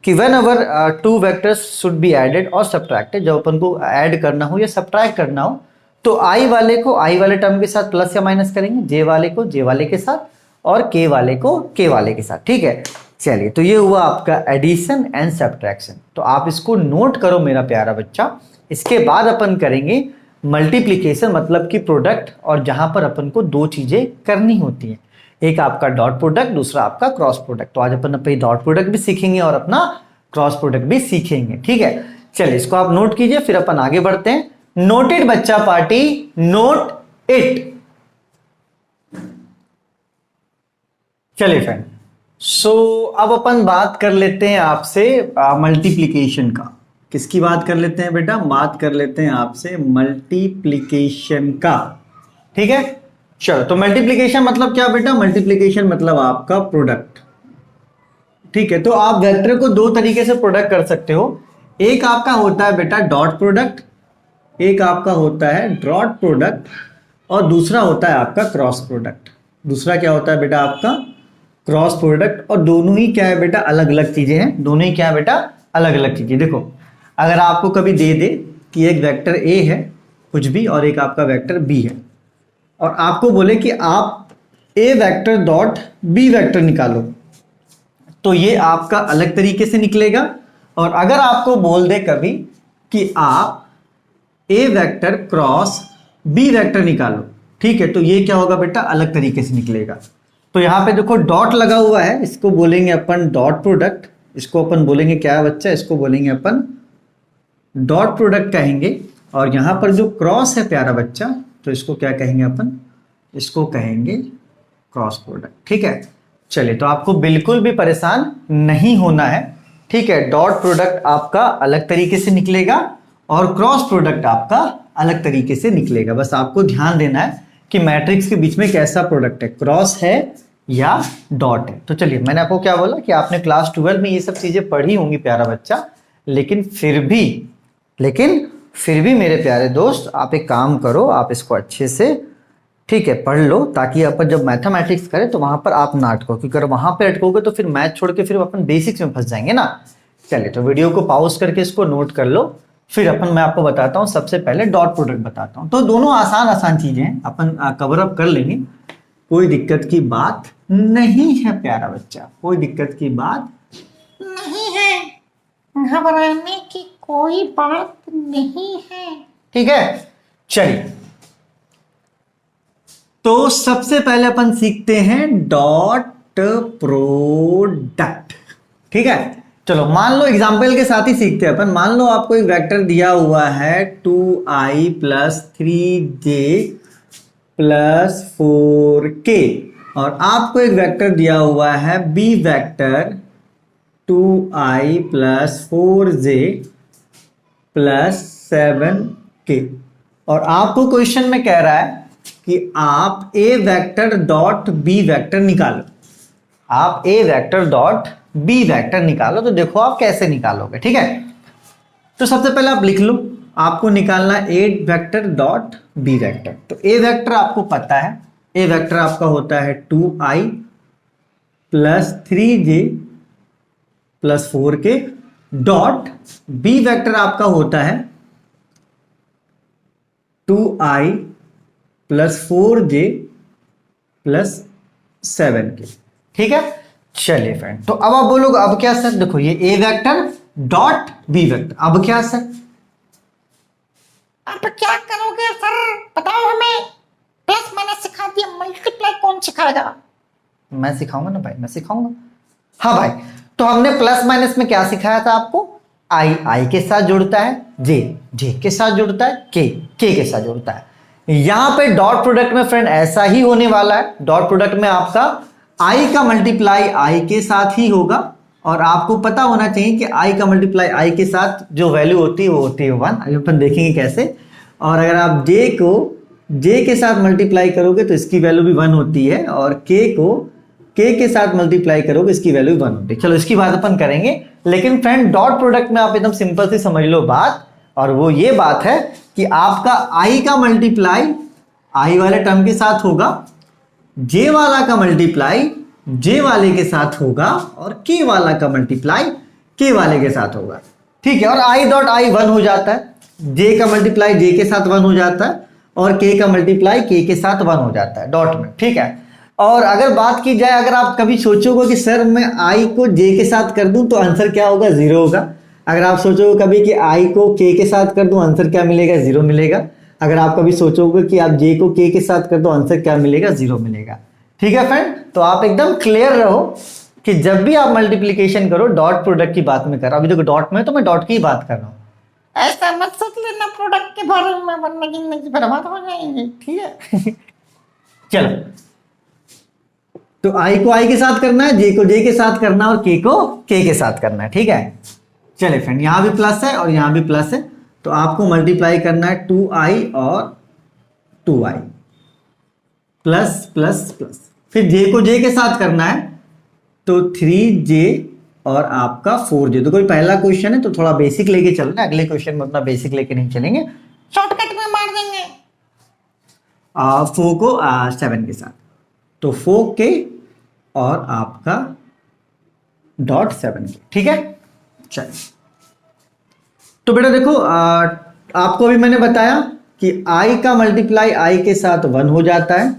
कि when our 2 vectors should be added और सब्ट्रैक्टेड, जब अपन को ऐड करना हो या सब्ट्रैक्ट करना हो तो i वाले को i वाले टर्म के साथ प्लस या माइनस करेंगे, j वाले को j वाले के साथ, और k वाले को k वाले के साथ, ठीक है। चलिए, तो ये हुआ आपका एडिशन एंड सब्ट्रैक्शन। तो आप इसको नोट करो मेरा प्यारा बच्चा। इसके बाद अपन करेंगे मल्टीप्लिकेशन, मतलब कि प्रोडक्ट, और जहां पर अपन को 2 चीजें करनी होती हैं, एक आपका डॉट प्रोडक्ट, दूसरा आपका क्रॉस प्रोडक्ट। तो आज अपन अपनी डॉट प्रोडक्ट भी सीखेंगे और अपना क्रॉस प्रोडक्ट भी सीखेंगे, ठीक है। चलिए, इसको आप नोट कीजिए, फिर अपन आगे बढ़ते हैं। नोटेड बच्चा पार्टी, नोट इट। चलिए फ्रेंड, अब अपन बात कर लेते हैं आपसे मल्टीप्लिकेशन का। किसकी बात कर लेते हैं बेटा, बात कर लेते हैं आपसे मल्टीप्लिकेशन का, ठीक है। चलो, तो मल्टीप्लिकेशन मतलब क्या बेटा, मल्टीप्लिकेशन मतलब आपका प्रोडक्ट, ठीक है। तो आप वेक्टर को 2 तरीके से प्रोडक्ट कर सकते हो। एक आपका होता है बेटा डॉट प्रोडक्ट, एक आपका होता है डॉट प्रोडक्ट, और दूसरा होता है आपका क्रॉस प्रोडक्ट। दूसरा क्या होता है बेटा, आपका क्रॉस प्रोडक्ट। और दोनों ही क्या है बेटा, अलग अलग चीजें हैं। दोनों ही क्या है बेटा, अलग अलग चीजें। देखो, अगर आपको कभी दे दे कि एक वेक्टर a है कुछ भी, और एक आपका वेक्टर b है, और आपको बोले कि आप a vector dot b vector निकालो, तो ये आपका अलग तरीके से निकलेगा। और अगर आपको बोल दे कभी कि आप a vector cross b vector निकालो, ठीक है, तो ये क्या होगा बेटा, अलग तरीके से निकलेगा। तो यहां पे देखो डॉट लगा हुआ है, इसको बोलेंगे अपन डॉट प्रोडक्ट, इसको अपन बोलेंगे क्या बच्चा, इसको बोलेंगे अपन डॉट प्रोडक्ट कहेंगे। और यहां पर जो क्रॉस है प्यारा बच्चा, तो इसको क्या कहेंगे अपन, इसको कहेंगे क्रॉस प्रोडक्ट, ठीक है। चलिए, तो आपको बिल्कुल भी परेशान नहीं होना है, ठीक है। डॉट प्रोडक्ट आपका अलग तरीके से निकलेगा और क्रॉस प्रोडक्ट आपका अलग तरीके से निकलेगा। बस आपको ध्यान देना है कि मैट्रिक्स के बीच में कैसा प्रोडक्ट है, क्रॉस है या डॉट है। तो चलिए, मैंने आपको क्या बोला कि आपने क्लास 12 में ये सब चीजें पढ़ी होंगी प्यारा बच्चा, लेकिन फिर भी मेरे प्यारे दोस्त, आप एक काम करो, आप इसको अच्छे से, ठीक है, पढ़ लो, ताकि अपन जब मैथमेटिक्स करें तो वहां पर आप ना अटको, क्योंकि अगर वहां पर अटकोगे तो फिर मैथ छोड़ के फिर अपन बेसिक्स में फंस जाएंगे ना। चलिए, तो वीडियो को पॉज करके इसको नोट कर लो, फिर अपन मैं आपको बताता हूँ। सबसे पहले डॉट प्रोडक्ट बताता हूँ। तो दोनों आसान चीजें हैं, अपन कवर अप कर लेंगे, कोई दिक्कत की बात नहीं है प्यारा बच्चा, कोई दिक्कत की बात नहीं है, घबराने की कोई बात नहीं है, ठीक है। चलिए, तो सबसे पहले अपन सीखते हैं डॉट प्रोडक्ट, ठीक है। चलो, मान लो एग्जाम्पल के साथ ही सीखते हैं अपन। मान लो आपको एक वेक्टर दिया हुआ है 2i plus 3j plus 4k, और आपको एक वेक्टर दिया हुआ है b vector 2i plus 4j plus 7k, और आपको क्वेश्चन में कह रहा है कि आप a vector dot b vector निकालो, आप a vector dot b vector निकालो। तो देखो आप कैसे निकालोगे, ठीक है। तो सबसे पहले आप लिख लो, आपको निकालना a vector dot b vector. तो a वेक्टर आपको पता है, a वेक्टर आपका होता है 2i plus 3j plus 4k, dot b vector आपका होता है 2i plus 4j plus 7k। ठीक है, चलिए फ्रेंड, तो अब आप बोलोगे अब क्या सर, देखो ये ए वेक्टर डॉट बी वेक्टर, अब क्या सर? अब क्या करोगे सर, बताओ हमें। प्लस माइनस सिखा दिया, मल्टीप्लाई कौन सिखाएगा? मैं सिखाऊंगा ना भाई, मैं सिखाऊंगा। हाँ भाई, तो हमने प्लस माइनस में क्या सिखाया था आपको? आई आई के साथ जुड़ता है, जे जे के साथ जुड़ता है, के के साथ जुड़ता है। यहां पे डॉट प्रोडक्ट में फ्रेंड ऐसा ही होने वाला है। डॉट प्रोडक्ट में आपका आई का मल्टीप्लाई आई के साथ ही होगा, और आपको पता होना चाहिए कि आई का मल्टीप्लाई आई के साथ जो वैल्यू होती है वो होती है 1। अभी अपन देखेंगे कैसे। और अगर आप जे को जे के साथ मल्टीप्लाई करोगे तो इसकी वैल्यू भी 1 होती है, और के को के साथ मल्टीप्लाई करोगे इसकी वैल्यू 1 होती है। चलो इसकी बात अपन करेंगे, लेकिन फ्रेंड डॉट प्रोडक्ट में आप एकदम सिंपल से समझ लो बात, और वो ये बात है कि आपका आई का मल्टीप्लाई आई वाले टर्म के साथ होगा, जे वाला का मल्टीप्लाई जे वाले के साथ होगा, और के वाला का मल्टीप्लाई के वाले के साथ होगा। ठीक है, और आई डॉट आई 1 हो जाता है, जे का मल्टीप्लाई जे के साथ 1 हो जाता है, और के का मल्टीप्लाई के साथ 1 हो जाता है डॉट में। ठीक है, और अगर बात की जाए, अगर आप कभी सोचोगे कि सर मैं आई को जे के साथ कर दूं तो आंसर क्या होगा? 0 होगा। अगर आप सोचोगे कभी कि आई को के साथ कर दूं, आंसर क्या मिलेगा? 0 मिलेगा। अगर आप कभी सोचोगे कि आप जे को के साथ कर दो, आंसर क्या मिलेगा? 0 मिलेगा। ठीक है फ्रेंड, तो आप एकदम क्लियर रहो कि जब भी आप मल्टीप्लीकेशन करो डॉट प्रोडक्ट की बात में करो। अभी देखो डॉट में तो मैं डॉट की ही बात कर रहा हूं। ऐसा मत सोच लेना प्रोडक्ट के बारे में, वरना जिंदगी बर्बाद हो जाएंगी। ठीक है चलो, तो आई को आई के साथ करना है, जे को जे के साथ करना है, और के को के साथ करना है। ठीक है, चले फ्रेंड, यहां भी प्लस है और यहां भी प्लस है, तो आपको मल्टीप्लाई करना है 2i और 2i प्लस प्लस प्लस। फिर जे को जे के साथ करना है तो 3j और आपका 4j। तो कोई पहला क्वेश्चन है तो थोड़ा बेसिक लेके चलना है, अगले क्वेश्चन में उतना बेसिक लेके नहीं चलेंगे, शॉर्टकट में मार देंगे। 4 को 7 के साथ, तो 4k और आपका डॉट 7k। ठीक है, चलिए, तो बेटा देखो आपको भी मैंने बताया कि i का मल्टीप्लाई i के साथ 1 हो जाता है,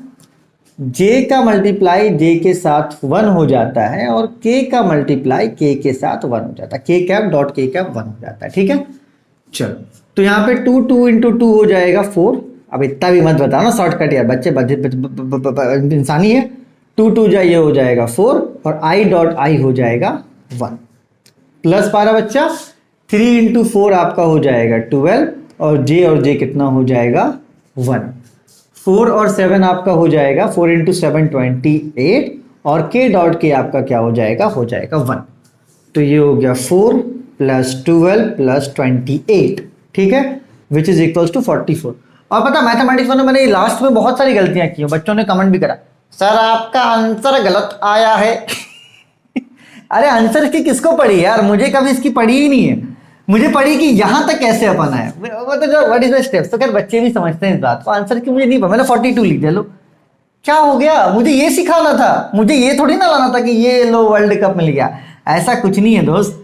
j का मल्टीप्लाई j के साथ 1 हो जाता है, और k का मल्टीप्लाई k के साथ 1 हो जाता है, k cap dot k cap 1 हो जाता है। ठीक है, चलो, तो यहाँ पे 2 2 इंटू 2 हो जाएगा 4। अब इतना भी मत बताओ ना शॉर्टकट यार, बच्चे इंसानी है। 2 2 जा ये हो जाएगा 4, और i डॉट i हो जाएगा 1 प्लस 12 बच्चा 3 इंटू 4 आपका हो जाएगा 12, और j कितना हो जाएगा 1। 4 और 7 आपका हो जाएगा 4 इंटू 7 28, और k डॉट k आपका क्या हो जाएगा? हो जाएगा 1। तो ये हो गया 4 प्लस 12 प्लस 28। ठीक है, विच इज इक्वल्स टू 44। और पता मैथमेटिक्स में मैंने लास्ट में बहुत सारी गलतियां की, बच्चों ने कमेंट भी करा सर आपका आंसर गलत आया है अरे आंसर इसकी किसको पड़ी यार? मुझे कभी इसकी पड़ी ही नहीं है, मुझे पड़ी कि यहां तक कैसे अपन आए, व्हाट इज द स्टेप्स। तो खैर बच्चे भी समझते हैं इस बात को, आंसर की मुझे नहीं पता, मैंने 42 लिख दिया। लो क्या हो गया, मुझे ये सिखाना था, मुझे ये थोड़ी ना लाना था कि ये लो वर्ल्ड कप मिल गया। ऐसा कुछ नहीं है दोस्त,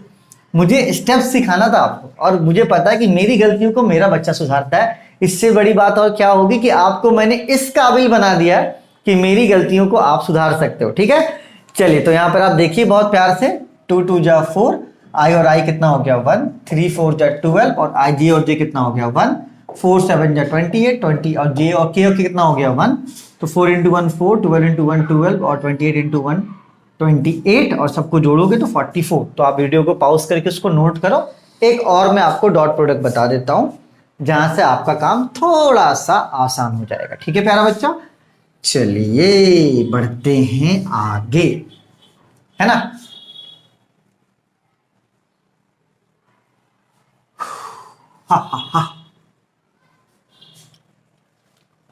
मुझे स्टेप्स सिखाना था आपको, और मुझे पता है कि मेरी गलतियों को मेरा बच्चा सुधारता है। इससे बड़ी बात और क्या होगी कि आपको मैंने इस काबिल बना दिया है कि मेरी गलतियों को आप सुधार सकते हो। ठीक है, चलिए, तो यहां पर आप देखिए बहुत प्यार से, 2 2 जा 4, i और i कितना हो गया 1, 3 4 जा 12, और i j और j कितना हो गया 1, 4 7 जा 28, 20 और j और k कितना हो गया 1। तो 4 इंटू 1 4, 12 इंटू 1 12, और 28 इंटू 1 28, और सबको जोड़ोगे तो 44। तो आप वीडियो को पॉज करके उसको नोट करो। एक और मैं आपको डॉट प्रोडक्ट बता देता हूं जहां से आपका काम थोड़ा सा आसान हो जाएगा। ठीक है प्यारा बच्चा, चलिए बढ़ते हैं आगे, है ना।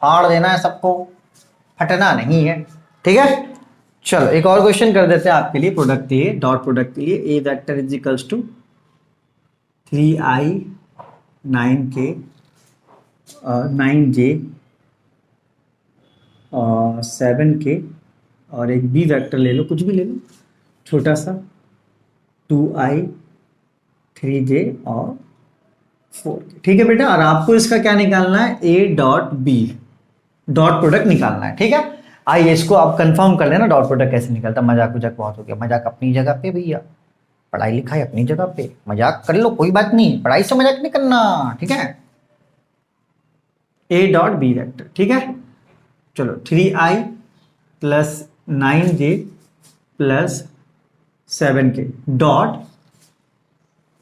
फाड़ देना है सबको, फटना नहीं है। ठीक है, चलो एक और क्वेश्चन कर देते हैं आपके लिए प्रोडक्ट के लिए, डॉट प्रोडक्ट के लिए। A vector is equals to 3i 9k 9j 7k, और एक बी वेक्टर ले लो, कुछ भी ले लो छोटा सा, 2i 3j और 4k। ठीक है बेटा, और आपको इसका क्या निकालना है, a dot b, dot product निकालना है। ठीक है, आइए इसको आप कंफर्म कर लेना डॉट प्रोडक्ट कैसे निकलता है। मजाक उजाक बहुत हो गया, मजाक अपनी जगह पे भैया, पढ़ाई लिखाई अपनी जगह पे, मजाक कर लो कोई बात नहीं, पढ़ाई से मजाक नहीं करना। ठीक है, a डॉट b वेक्टर। ठीक है, चलो 3i plus 9j plus 7k dot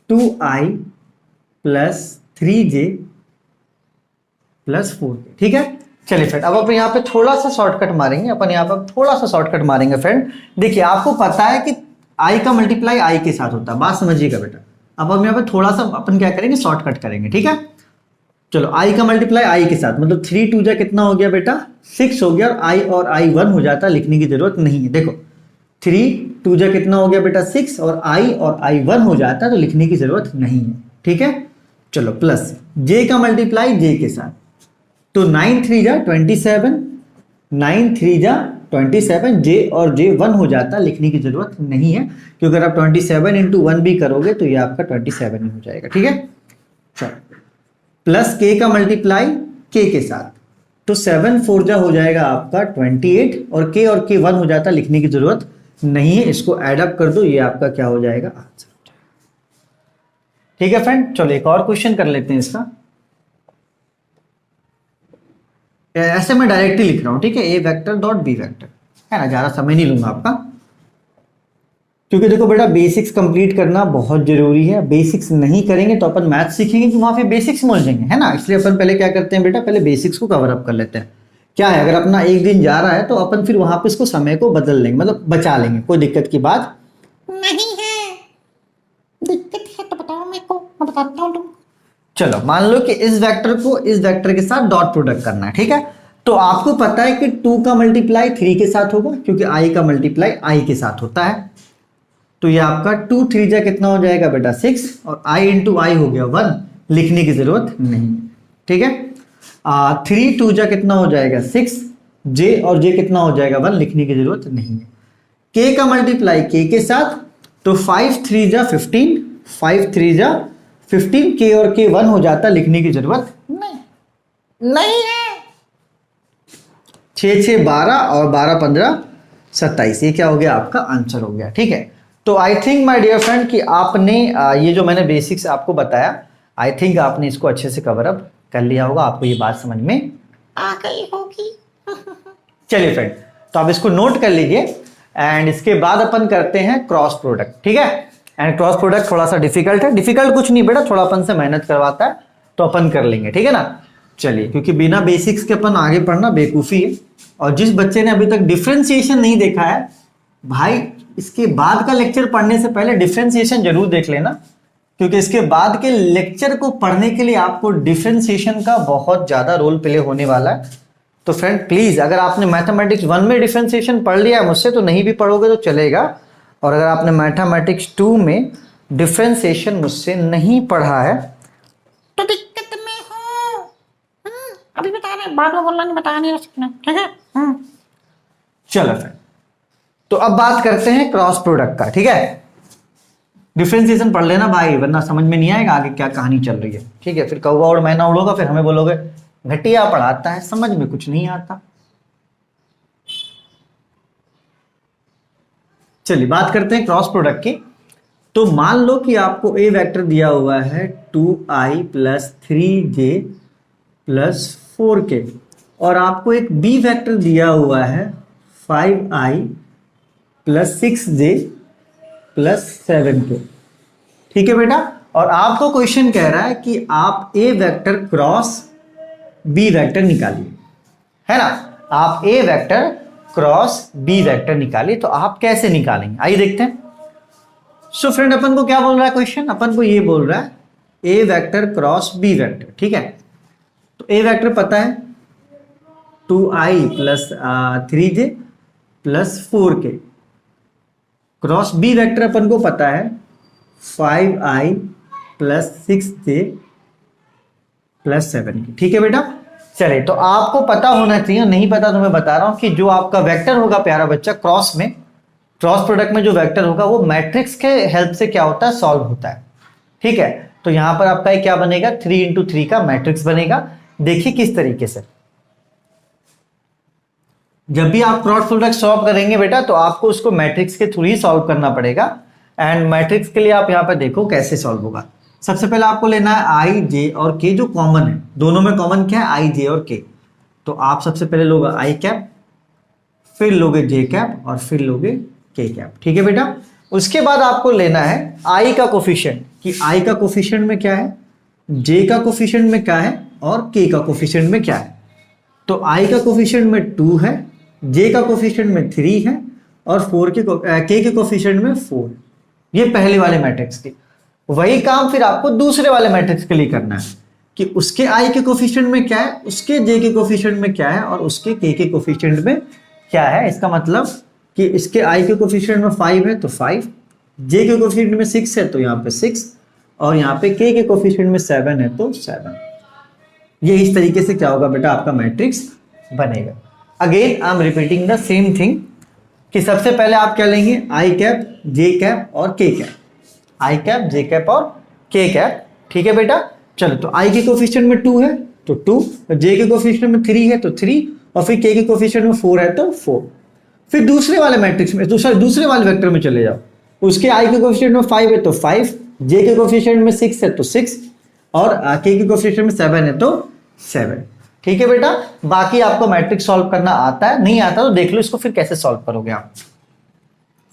2i plus 3j plus 4k। ठीक है, चलिए फ्रेंड अब अपन यहाँ पे थोड़ा सा शॉर्टकट मारेंगे, अपन यहाँ पर थोड़ा सा शॉर्टकट मारेंगे फ्रेंड। देखिए आपको पता है कि i का मल्टीप्लाई i के साथ होता है, बात समझिएगा बेटा। अब हम यहाँ पे थोड़ा सा अपन क्या करेंगे, शॉर्टकट करेंगे। ठीक है, चलो i का मल्टीप्लाई i के साथ, मतलब 3 2 जा कितना हो गया बेटा, 6 हो गया, और i 1 हो जाता, लिखने की जरूरत नहीं है। देखो 3 2 जा कितना हो गया बेटा 6, और i 1 हो जाता, तो लिखने की जरूरत नहीं है। ठीक है, चलो प्लस j का मल्टीप्लाई j के साथ, तो 9 3 जा 27, 9 3 जा 27, j और j 1 हो जाता, लिखने की जरूरत नहीं है, क्योंकि अगर आप 27 इंटू 1 भी करोगे तो ये आपका 27 ही हो जाएगा। ठीक है, चलो प्लस k का मल्टीप्लाई k के साथ, तो 7 4 जा हो जाएगा आपका 28, और k 1 हो जाता, लिखने की जरूरत नहीं है, इसको ऐड अप कर दो, ये आपका क्या हो जाएगा, आंसर हो जाएगा। ठीक है फ्रेंड, चलो एक और क्वेश्चन कर लेते हैं इसका। ऐसे मैं डायरेक्टली लिख रहा हूं, ठीक है, a vector dot b vector, है ना, ज्यादा समय नहीं लूंगा आपका, क्योंकि देखो बेटा बेसिक्स कंप्लीट करना बहुत जरूरी है। बेसिक्स नहीं करेंगे तो अपन मैथ सीखेंगे कि वहां पे बेसिक्स मिल जाएंगे, है ना, इसलिए अपन पहले क्या करते हैं बेटा, पहले बेसिक्स को कवर अप कर लेते हैं। क्या है, अगर अपना एक दिन जा रहा है तो अपन फिर वहां पे इसको समय को बदल लेंगे, मतलब बचा लेंगे, कोई दिक्कत की बात नहीं है। दिक्कत है तो बताओ मेरे को, मैं बताता हूँ तुमको। चलो मान लो कि इस वेक्टर को इस वेक्टर के साथ डॉट प्रोडक्ट करना है। ठीक है, तो आपको पता है कि 2 का मल्टीप्लाई 3 के साथ होगा, क्योंकि i का मल्टीप्लाई i के साथ होता है, तो ये आपका 2 3 जा कितना हो जाएगा बेटा 6, और i इंटू आई हो गया 1, लिखने की जरूरत नहीं है। ठीक है, 3 2 जा कितना हो जाएगा 6, j और j कितना हो जाएगा 1, लिखने की जरूरत नहीं है। k का मल्टीप्लाई k के साथ, तो 5 3 जा 15, 5 3 जा 15, k और k 1 हो जाता, लिखने की जरूरत नहीं है। 6 6 12, और 12 15 27, ये क्या हो गया, आपका आंसर हो गया। ठीक है, तो I think my dear friend कि आपने ये जो मैंने बेसिक्स आपको बताया, आई थिंक आपने इसको अच्छे से कवर अप कर लिया होगा, आपको ये बात समझ में आ गई होगी। चलिए फ्रेंड, तो आप इसको नोट कर लीजिए, एंड इसके बाद अपन करते हैं क्रॉस प्रोडक्ट। ठीक है, एंड क्रॉस प्रोडक्ट थोड़ा सा डिफिकल्ट है, डिफिकल्ट कुछ नहीं बेटा, थोड़ा अपन से मेहनत करवाता है, तो अपन कर लेंगे। ठीक है ना, चलिए, क्योंकि बिना बेसिक्स के अपन आगे पढ़ना बेवकूफ़ी है, और जिस बच्चे ने अभी तक डिफ्रेंसिएशन नहीं देखा है भाई, इसके बाद का लेक्चर पढ़ने से पहले डिफ्रेंसिएशन जरूर देख लेना, क्योंकि इसके बाद के लेक्चर को पढ़ने के लिए आपको डिफ्रेंसिएशन का बहुत ज्यादा रोल प्ले होने वाला है। तो फ्रेंड प्लीज, अगर आपने मैथमेटिक्स 1 में डिफ्रेंसिएशन पढ़ लिया है मुझसे, तो नहीं भी पढ़ोगे तो चलेगा, और अगर आपने मैथमेटिक्स 2 में डिफ्रेंसिएशन मुझसे नहीं पढ़ा है तो दिक्कत में हो। अभी बता रहे, बाद में बोलना नहीं, बता नहीं सकना। ठीक है, चलो फ्रेंड, तो अब बात करते हैं क्रॉस प्रोडक्ट का। ठीक है, डिफरेंशिएशन पढ़ लेना भाई, वरना समझ में नहीं आएगा आगे क्या कहानी चल रही है। ठीक है, फिर कौवा और मैना उड़ोगा, फिर हमें बोलोगे घटिया पढ़ाता है, समझ में कुछ नहीं आता। चलिए बात करते हैं क्रॉस प्रोडक्ट की। तो मान लो कि आपको ए वेक्टर दिया हुआ है 2i plus 3j plus 4k, और आपको एक बी वेक्टर दिया हुआ है 5i plus 6j plus 7k। ठीक है बेटा, और आपको क्वेश्चन कह रहा है कि आप ए वेक्टर क्रॉस बी वेक्टर निकालिए, है ना, आप ए वेक्टर क्रॉस बी वेक्टर निकालिए। तो आप कैसे निकालेंगे, आइए देखते हैं। सो फ्रेंड, अपन को क्या बोल रहा है क्वेश्चन, अपन को ये बोल रहा है A vector cross B vector. ठीक है, तो ए वेक्टर पता है 2i plus 3j plus 4k, cross B vector अपन को पता है 5i plus 6j plus 7k। ठीक है बेटा, चलिए, तो आपको पता होना चाहिए, नहीं पता तो मैं बता रहा हूं कि जो आपका वेक्टर होगा प्यारा बच्चा क्रॉस में, क्रॉस प्रोडक्ट में जो वेक्टर होगा वो मैट्रिक्स के हेल्प से क्या होता है, सॉल्व होता है। ठीक है, तो यहां पर आपका क्या बनेगा, 3 इंटू 3 का मैट्रिक्स बनेगा। देखिए किस तरीके से, जब भी आप क्रॉस प्रोडक्ट सॉल्व करेंगे बेटा तो आपको उसको मैट्रिक्स के थ्रू ही सॉल्व करना पड़ेगा। एंड मैट्रिक्स के लिए आप यहां पर देखो कैसे सॉल्व होगा। सबसे पहले आपको लेना है आई जे और के, जो कॉमन है, दोनों में कॉमन क्या है, आई जे और के। तो आप सबसे पहले लोगे आई कैप, फिर लोगे जे कैप और फिर लोगे के कैप। ठीक है बेटा। उसके बाद आपको लेना है आई का कोफिशिएंट, कि आई का कोफिशिएंट में क्या है, जे का कोफिशिएंट में क्या है और के का कोफिशिएंट में क्या है। तो आई का कोफिशिएंट में 2 है, जे का कोफिशिएंट में 3 है और के के कोफिशिएंट में 4। ये पहले वाले मैट्रिक्स की। वही काम फिर आपको दूसरे वाले मैट्रिक्स के लिए करना है कि उसके आई के कोफिशिएंट में क्या है, उसके जे के कोफिशिएंट में क्या है और उसके के कोफिशिएंट में क्या है। इसका मतलब कि इसके आई के कोफिशिएंट में 5 है तो 5, जे के कोफिशिएंट में 6 है तो यहाँ पे 6 और यहाँ पे के कोफिशिएंट में 7 है तो 7। ये इस तरीके से क्या होगा बेटा, आपका मैट्रिक्स बनेगा। Again I am repeating the same thing कि सबसे पहले आप क्या लेंगे, आई कैप, जे कैप और के कैप, आई कैप, जे कैप और के कैप। ठीक है बेटा। चलो, तो आई के कोफिशिएंट में 2 है तो 2, जे के कोफिशिएंट में 3 है तो 3 और फिर के कोफिशिएंट में 4 है तो 4। फिर दूसरे वाले मैट्रिक्स में, दूसरे वाले वेक्टर में चले जाओ। उसके आई के कोफिशिएंट में 5 है तो 5, जे के कोफिशिएंट में 6 है तो 6 और के कोफिशिएंट में 7 है तो 7। ठीक है बेटा। बाकी आपको मैट्रिक्स सॉल्व करना आता है, नहीं आता तो देख लो इसको फिर कैसे सॉल्व करोगे आप।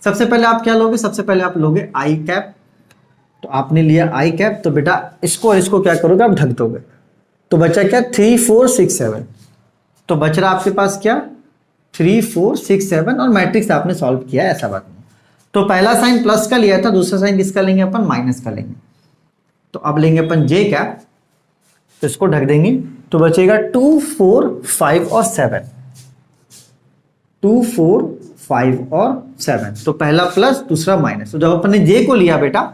सबसे पहले आप क्या लोगे, सबसे पहले आप लोगे आई कैप। तो आपने लिया आई कैप, तो बेटा इसको और इसको क्या करोगे, आप ढक दोगे। तो बचा क्या, 3 4 6 7। तो बच रहा आपके पास क्या, 3 4 6 7 और मैट्रिक्स आपने सॉल्व किया, ऐसा बात नहीं। तो पहला साइन प्लस का लिया था, दूसरा साइन किसका लेंगे अपन, माइनस का लेंगे। तो अब लेंगे अपन जे कैप, तो इसको ढक देंगे। तो बचेगा 2 4 5 और 7, 2 4 5 और 7। तो पहला प्लस दूसरा माइनस। तो जब अपन ने जे को लिया बेटा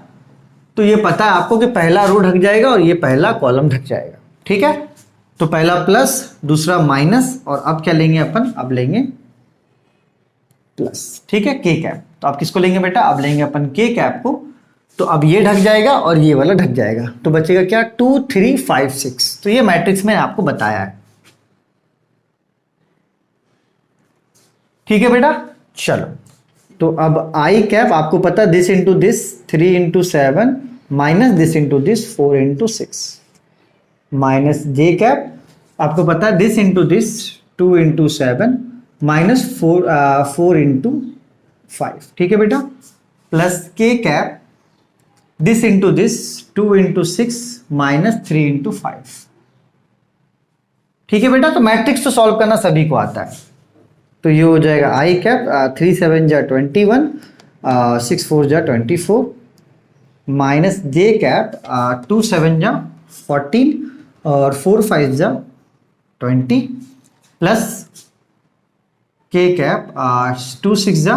तो ये पता है आपको कि पहला रो ढक जाएगा और ये पहला कॉलम ढक जाएगा। ठीक है। तो पहला प्लस दूसरा माइनस और अब क्या लेंगे अपन, अब लेंगे प्लस। ठीक है, के कैप। तो आप किसको लेंगे बेटा, अब लेंगे अपन के कैप को। तो अब ये ढक जाएगा और ये वाला ढक जाएगा। तो बचेगा क्या, 2 3 5 6। तो ये मैट्रिक्स मैंने आपको बताया है। ठीक है बेटा। चलो, तो अब आई कैप आपको पता, this into this 3 into 7 minus this into this 4 into 6 minus J cap आपको पता है, this into this 2 into 7 minus 4 into 5। ठीक है बेटा। Plus K cap, this into this 2 into 6 minus 3 into 5। ठीक है बेटा। तो मैट्रिक्स तो सॉल्व करना सभी को आता है। तो ये हो जाएगा आई कैप 3 7 जा 21, 6 4 जा 24 माइनस जे कैप 2 7 जा 14 और 4 5 जा 20 प्लस के कैप 2 6 जा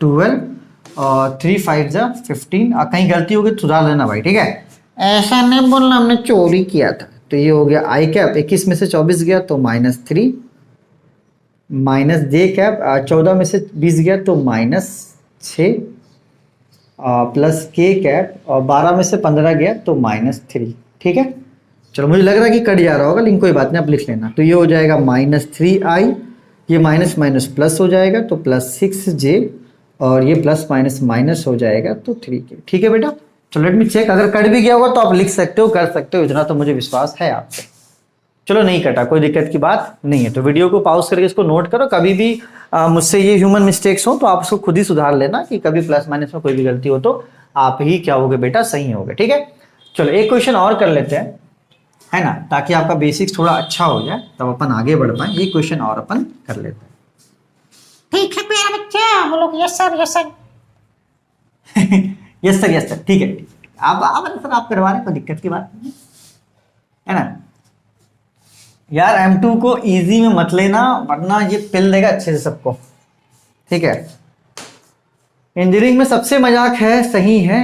12 और 3 5 जा 15। कहीं गलती होगी तो सुधार लेना भाई। ठीक है, ऐसा नहीं बोलना, हमने चोरी किया था। तो ये हो गया आई कैप, 21 में से 24 गया तो -3 माइनस जे कैप 14 में से 20 गया तो -6 प्लस के कैप और 12 में से 15 गया तो -3। ठीक है। चलो, मुझे लग रहा है कि कट जा रहा होगा लेकिन कोई बात नहीं, आप लिख लेना। तो ये हो जाएगा -3i, ये माइनस माइनस प्लस हो जाएगा तो +6j और ये प्लस माइनस माइनस हो जाएगा तो 3k। ठीक है बेटा। चलो लेट मी चेक, अगर कट भी गया होगा तो आप लिख सकते हो, कर सकते हो, इतना तो मुझे विश्वास है आप पे। चलो नहीं कटा, कोई दिक्कत की बात नहीं है। तो वीडियो को पॉज करके इसको नोट करो। कभी भी मुझसे ये ह्यूमन मिस्टेक्स हो तो आप उसको खुद ही सुधार लेना, कि कभी प्लस माइनस में कोई भी गलती हो तो आप ही क्या होगे बेटा, सही होगे। ठीक है। चलो एक क्वेश्चन और कर लेते हैं, है ना, ताकि आपका बेसिक्स थोड़ा अच्छा हो जाए, तब अपन आगे बढ़ पाए। ये क्वेश्चन और अपन कर लेते हैं। ठीक है प्यारे बच्चे, बोलो yes sir, yes sir. Yes sir, yes sir. ठीक है, आप सर आप करवा रहे, कोई दिक्कत की बात नहीं है ना। यार M2 को इजी में मत लेना, वरना ये पिल देगा अच्छे से सबको। ठीक है। इंजीनियरिंग में सबसे मजाक है, सही है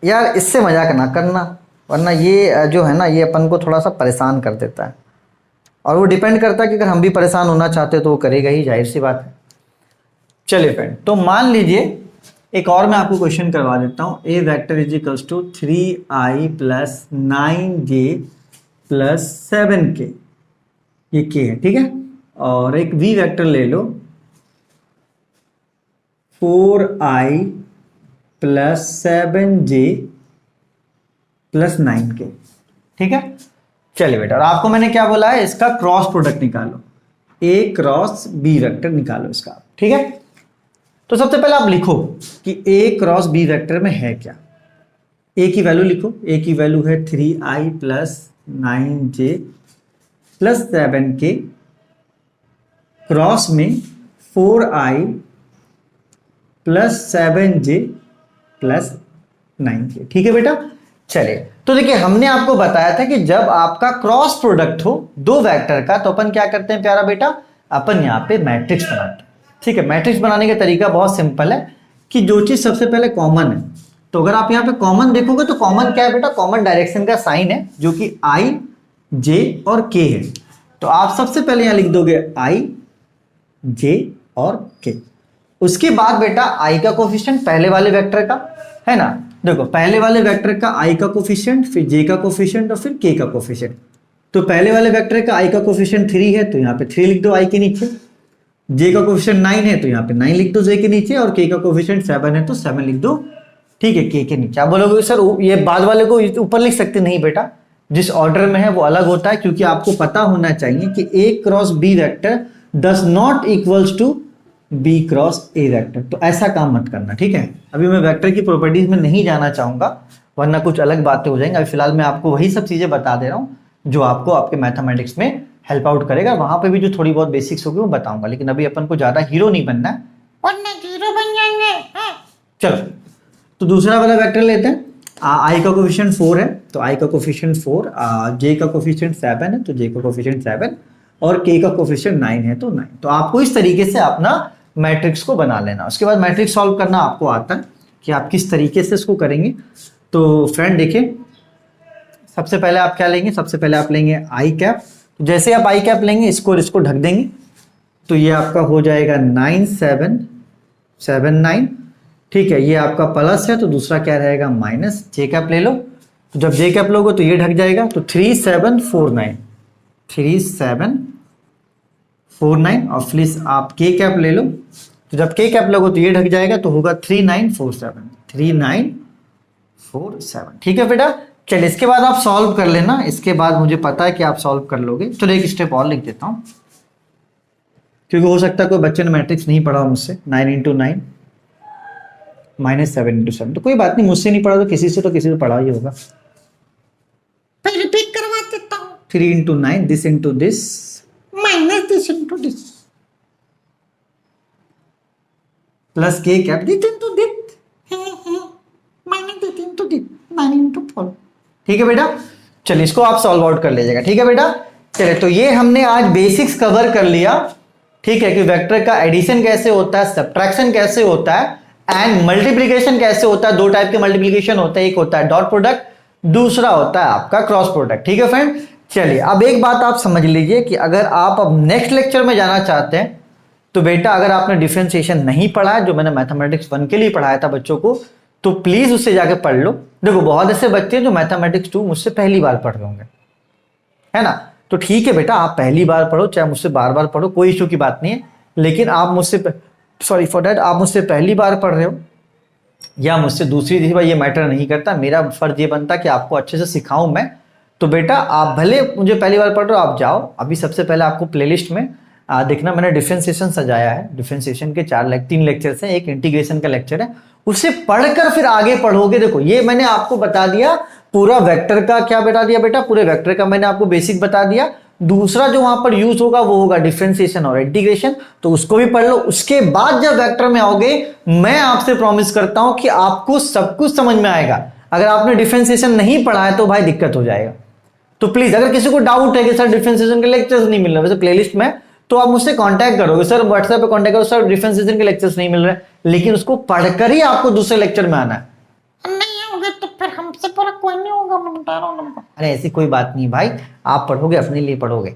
यार, इससे मजाक ना करना, वरना ये जो है ना, ये अपन को थोड़ा सा परेशान कर देता है। और वो डिपेंड करता है कि अगर हम भी परेशान होना चाहते तो वो करेगा ही, जाहिर सी बात है। चलिए फ्रेंड, तो मान लीजिए एक और मैं आपको क्वेश्चन करवा देता हूं, A vector is equals to 3i plus 9j plus 7k, ये k है, ठीक है। और एक v वेक्टर ले लो 4i plus 7j plus 9k, ठीक है। चलिए बेटा, और आपको मैंने क्या बोला है, इसका क्रॉस प्रोडक्ट निकालो, a क्रॉस b वेक्टर निकालो इसका, ठीक है। तो सबसे पहले आप लिखो कि a क्रॉस b वेक्टर में है क्या। a की वैल्यू लिखो, a की वैल्यू है 3i plus 9j plus 7k, cross में 4i plus 7j plus 9k, ठीक है बेटा। चलिए, तो देखिए हमने आपको बताया था कि जब आपका क्रॉस प्रोडक्ट हो दो वेक्टर का तो अपन क्या करते हैं प्यारा बेटा, अपन यहाँ पे मैट्रिक्स बनाते हैं, ठीक है। मैट्रिक्स बनाने का तरीका बहुत सिंपल है कि जो चीज सबसे पहले कॉमन है, तो अगर आप यहाँ पे कॉमन देखोगे तो कॉमन क्या है बेटा, कॉमन डायरेक्शन का साइन है जो कि i, j और k है। तो आप सबसे पहले यहाँ लिख दोगे i, j और k। उसके बाद बेटा i का कोफिशिएंट पहले वाले वेक्टर का है ना, देखो पहले वाले वेक्टर का i का कोफिशिएंट, फिर j का कोफिशिएंट और फिर k का कोफिशिएंट। तो पहले वाले वेक्टर का i का कोफिशिएंट 3 है तो यहाँ पे 3 लिख दो i के नीचे, j का कोफिशिएंट 9 है तो यहाँ पे 9 लिख दो j के नीचे, और k का कोफिशिएंट 7 है तो 7 लिख दो, ठीक है, k के नीचे। आप बोलोगे सर ये बाद वाले को ऊपर लिख सकते, नहीं बेटा, जिस ऑर्डर में है वो अलग होता है, क्योंकि आपको पता होना चाहिए कि a cross b vector does not equals to b cross a vector. तो ऐसा काम मत करना, ठीक है। अभी मैं वेक्टर की प्रॉपर्टीज में नहीं जाना चाहूंगा वरना कुछ अलग बातें हो जाएंगी। अभी फिलहाल मैं आपको वही सब चीजें बता दे रहा हूँ जो आपको आपके मैथमेटिक्स में हेल्प आउट करेगा, वहां पे भी जो थोड़ी बहुत बेसिक्स होगी वो बताऊंगा, लेकिन अभी अपन को ज्यादा हीरो नहीं बनना है, वरना जीरो बन जाएंगे। हाँ। चलो तो दूसरा वाला वेक्टर लेते हैं। i का कोफिशिएंट 4 है तो i का कोफिशिएंट 4, j का कोफिशिएंट 7 है तो j का कोफिशिएंट 7, और k का कोफिशिएंट 9 है तो 9। तो आपको इस तरीके से अपना मैट्रिक्स को बना लेना। उसके बाद मैट्रिक्स सॉल्व करना आपको आता है कि आप किस तरीके से इसको करेंगे। तो फ्रेंड देखिए, सबसे पहले आप क्या लेंगे, सबसे पहले आप लेंगे आई कैप। जैसे आप आई कैप लेंगे इसको ढक देंगे तो ये आपका हो जाएगा 9 7 7 9, ठीक है। ये आपका प्लस है तो दूसरा क्या रहेगा माइनस। जे कैप ले लो, तो जब जे कैप लोगे तो ये ढक जाएगा, तो 3 7 4 9 3 7 4 9, और प्लीज आप के कैप ले लो, तो जब के कैप लोगे तो ये ढक जाएगा, तो होगा 3 9 4 7 3 9 4 7, ठीक है बेटा। चलिए इसके बाद आप सॉल्व कर लेना, इसके बाद मुझे पता है कि आप सॉल्व कर लोगे। चलो एक स्टेप और लिख देता हूं, क्योंकि हो सकता है कोई बच्चे ने मैट्रिक्स नहीं पढ़ा मुझसे। 9 × 9 -7 × 7, तो कोई बात नहीं, मुझसे नहीं पढ़ा तो किसी से पढ़ा ही होगा। फिर रिपीट करवा देता हूँ। 3 × 9 this into this minus this into this plus K cap this into this, minus this into this 9 × 4। ठीक है बेटा। चलिए इसको आप सॉल्व आउट कर लीजिएगा, ठीक है बेटा। चलिए तो ये हमने आज बेसिक्स कवर कर लिया, ठीक है, कि वेक्टर का एडिशन कैसे होता है, सब्ट्रैक्शन कैसे होता है, एंड मल्टीप्लिकेशन कैसे होता है। दो टाइप के मल्टीप्लिकेशन होता है, एक होता है डॉट प्रोडक्ट, दूसरा होता है आपका क्रॉस प्रोडक्ट, ठीक है फ्रेंड। चलिए अब एक बात आप समझ लीजिए कि अगर आप अब नेक्स्ट लेक्चर में जाना चाहते हैं तो बेटा अगर आपने डिफरेंशिएशन नहीं पढ़ा है, जो मैंने मैथमेटिक्स 1 के लिए पढ़ाया था बच्चों को, तो प्लीज उससे जाके पढ़ लो। देखो बहुत ऐसे बच्चे हैं जो मैथमेटिक्स 2 मुझसे पहली बार पढ़ रहे होंगे, है ना। तो ठीक है बेटा, आप पहली बार पढ़ो, चाहे मुझसे बार बार पढ़ो, कोई इशू की बात नहीं है। लेकिन आप मुझसे सॉरी फॉर दैट, आप मुझसे पहली बार पढ़ रहे हो या मुझसे दूसरी तीसरी बार, ये मैटर नहीं करता। मेरा फर्ज ये बनता कि आपको अच्छे से सिखाऊं मैं। तो बेटा आप भले मुझे पहली बार पढ़ रहे हो, आप जाओ अभी सबसे पहले आपको प्लेलिस्ट में देखना, मैंने डिफरेंशिएशन सजाया है। डिफरेंशिएशन के 3 लेक्चर्स हैं, एक इंटीग्रेशन का लेक्चर है, उसे पढ़कर फिर आगे पढ़ोगे। देखो ये मैंने आपको बता दिया पूरा वेक्टर का, क्या बता दिया बेटा, पूरे वेक्टर का मैंने आपको बेसिक बता दिया। दूसरा जो वहां पर यूज होगा वो होगा डिफरेंशिएशन और इंटीग्रेशन, तो उसको भी पढ़ लो। उसके बाद जब वेक्टर में आओगे, मैं आपसे प्रॉमिस करता हूं कि आपको सब कुछ समझ में आएगा। अगर आपने डिफरेंशिएशन नहीं पढ़ा है तो भाई दिक्कत हो जाएगा। तो प्लीज अगर किसी को डाउट है कि सर डिफरेंशिएशन के लेक्चर्स नहीं मिल रहे वैसे प्लेलिस्ट में, तो आप मुझसे कांटेक्ट करोगे, सर व्हाट्सएप पे कांटेक्ट करो, सर डिफरेंशिएशन के लेक्चर्स नहीं मिल रहे, लेकिन उसको पढ़कर ही आपको दूसरे लेक्चर में आना है। नहीं होगे तो फिर हमसे पूरा कोई नहीं होगा, मैं बता रहा हूँ तुमको। अरे ऐसी कोई बात नहीं भाई, आप पढ़ोगे अपने लिए पढ़ोगे,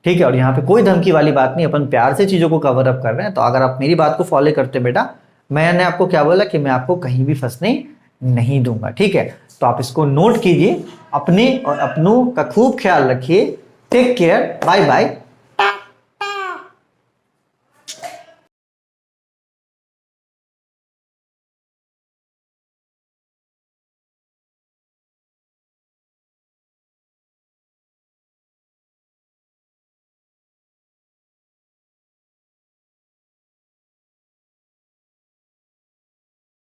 ठीक है। और यहाँ पे कोई धमकी वाली बात नहीं, अपन प्यार से चीजों को कवर अप कर रहे हैं। तो अगर आप मेरी बात को फॉलो करते बेटा, मैंने आपको क्या बोला कि मैं आपको कहीं भी फंसने नहीं दूंगा, ठीक है। तो आप इसको नोट कीजिए, अपने और अपनों का खूब ख्याल रखिए। Take care, bye bye.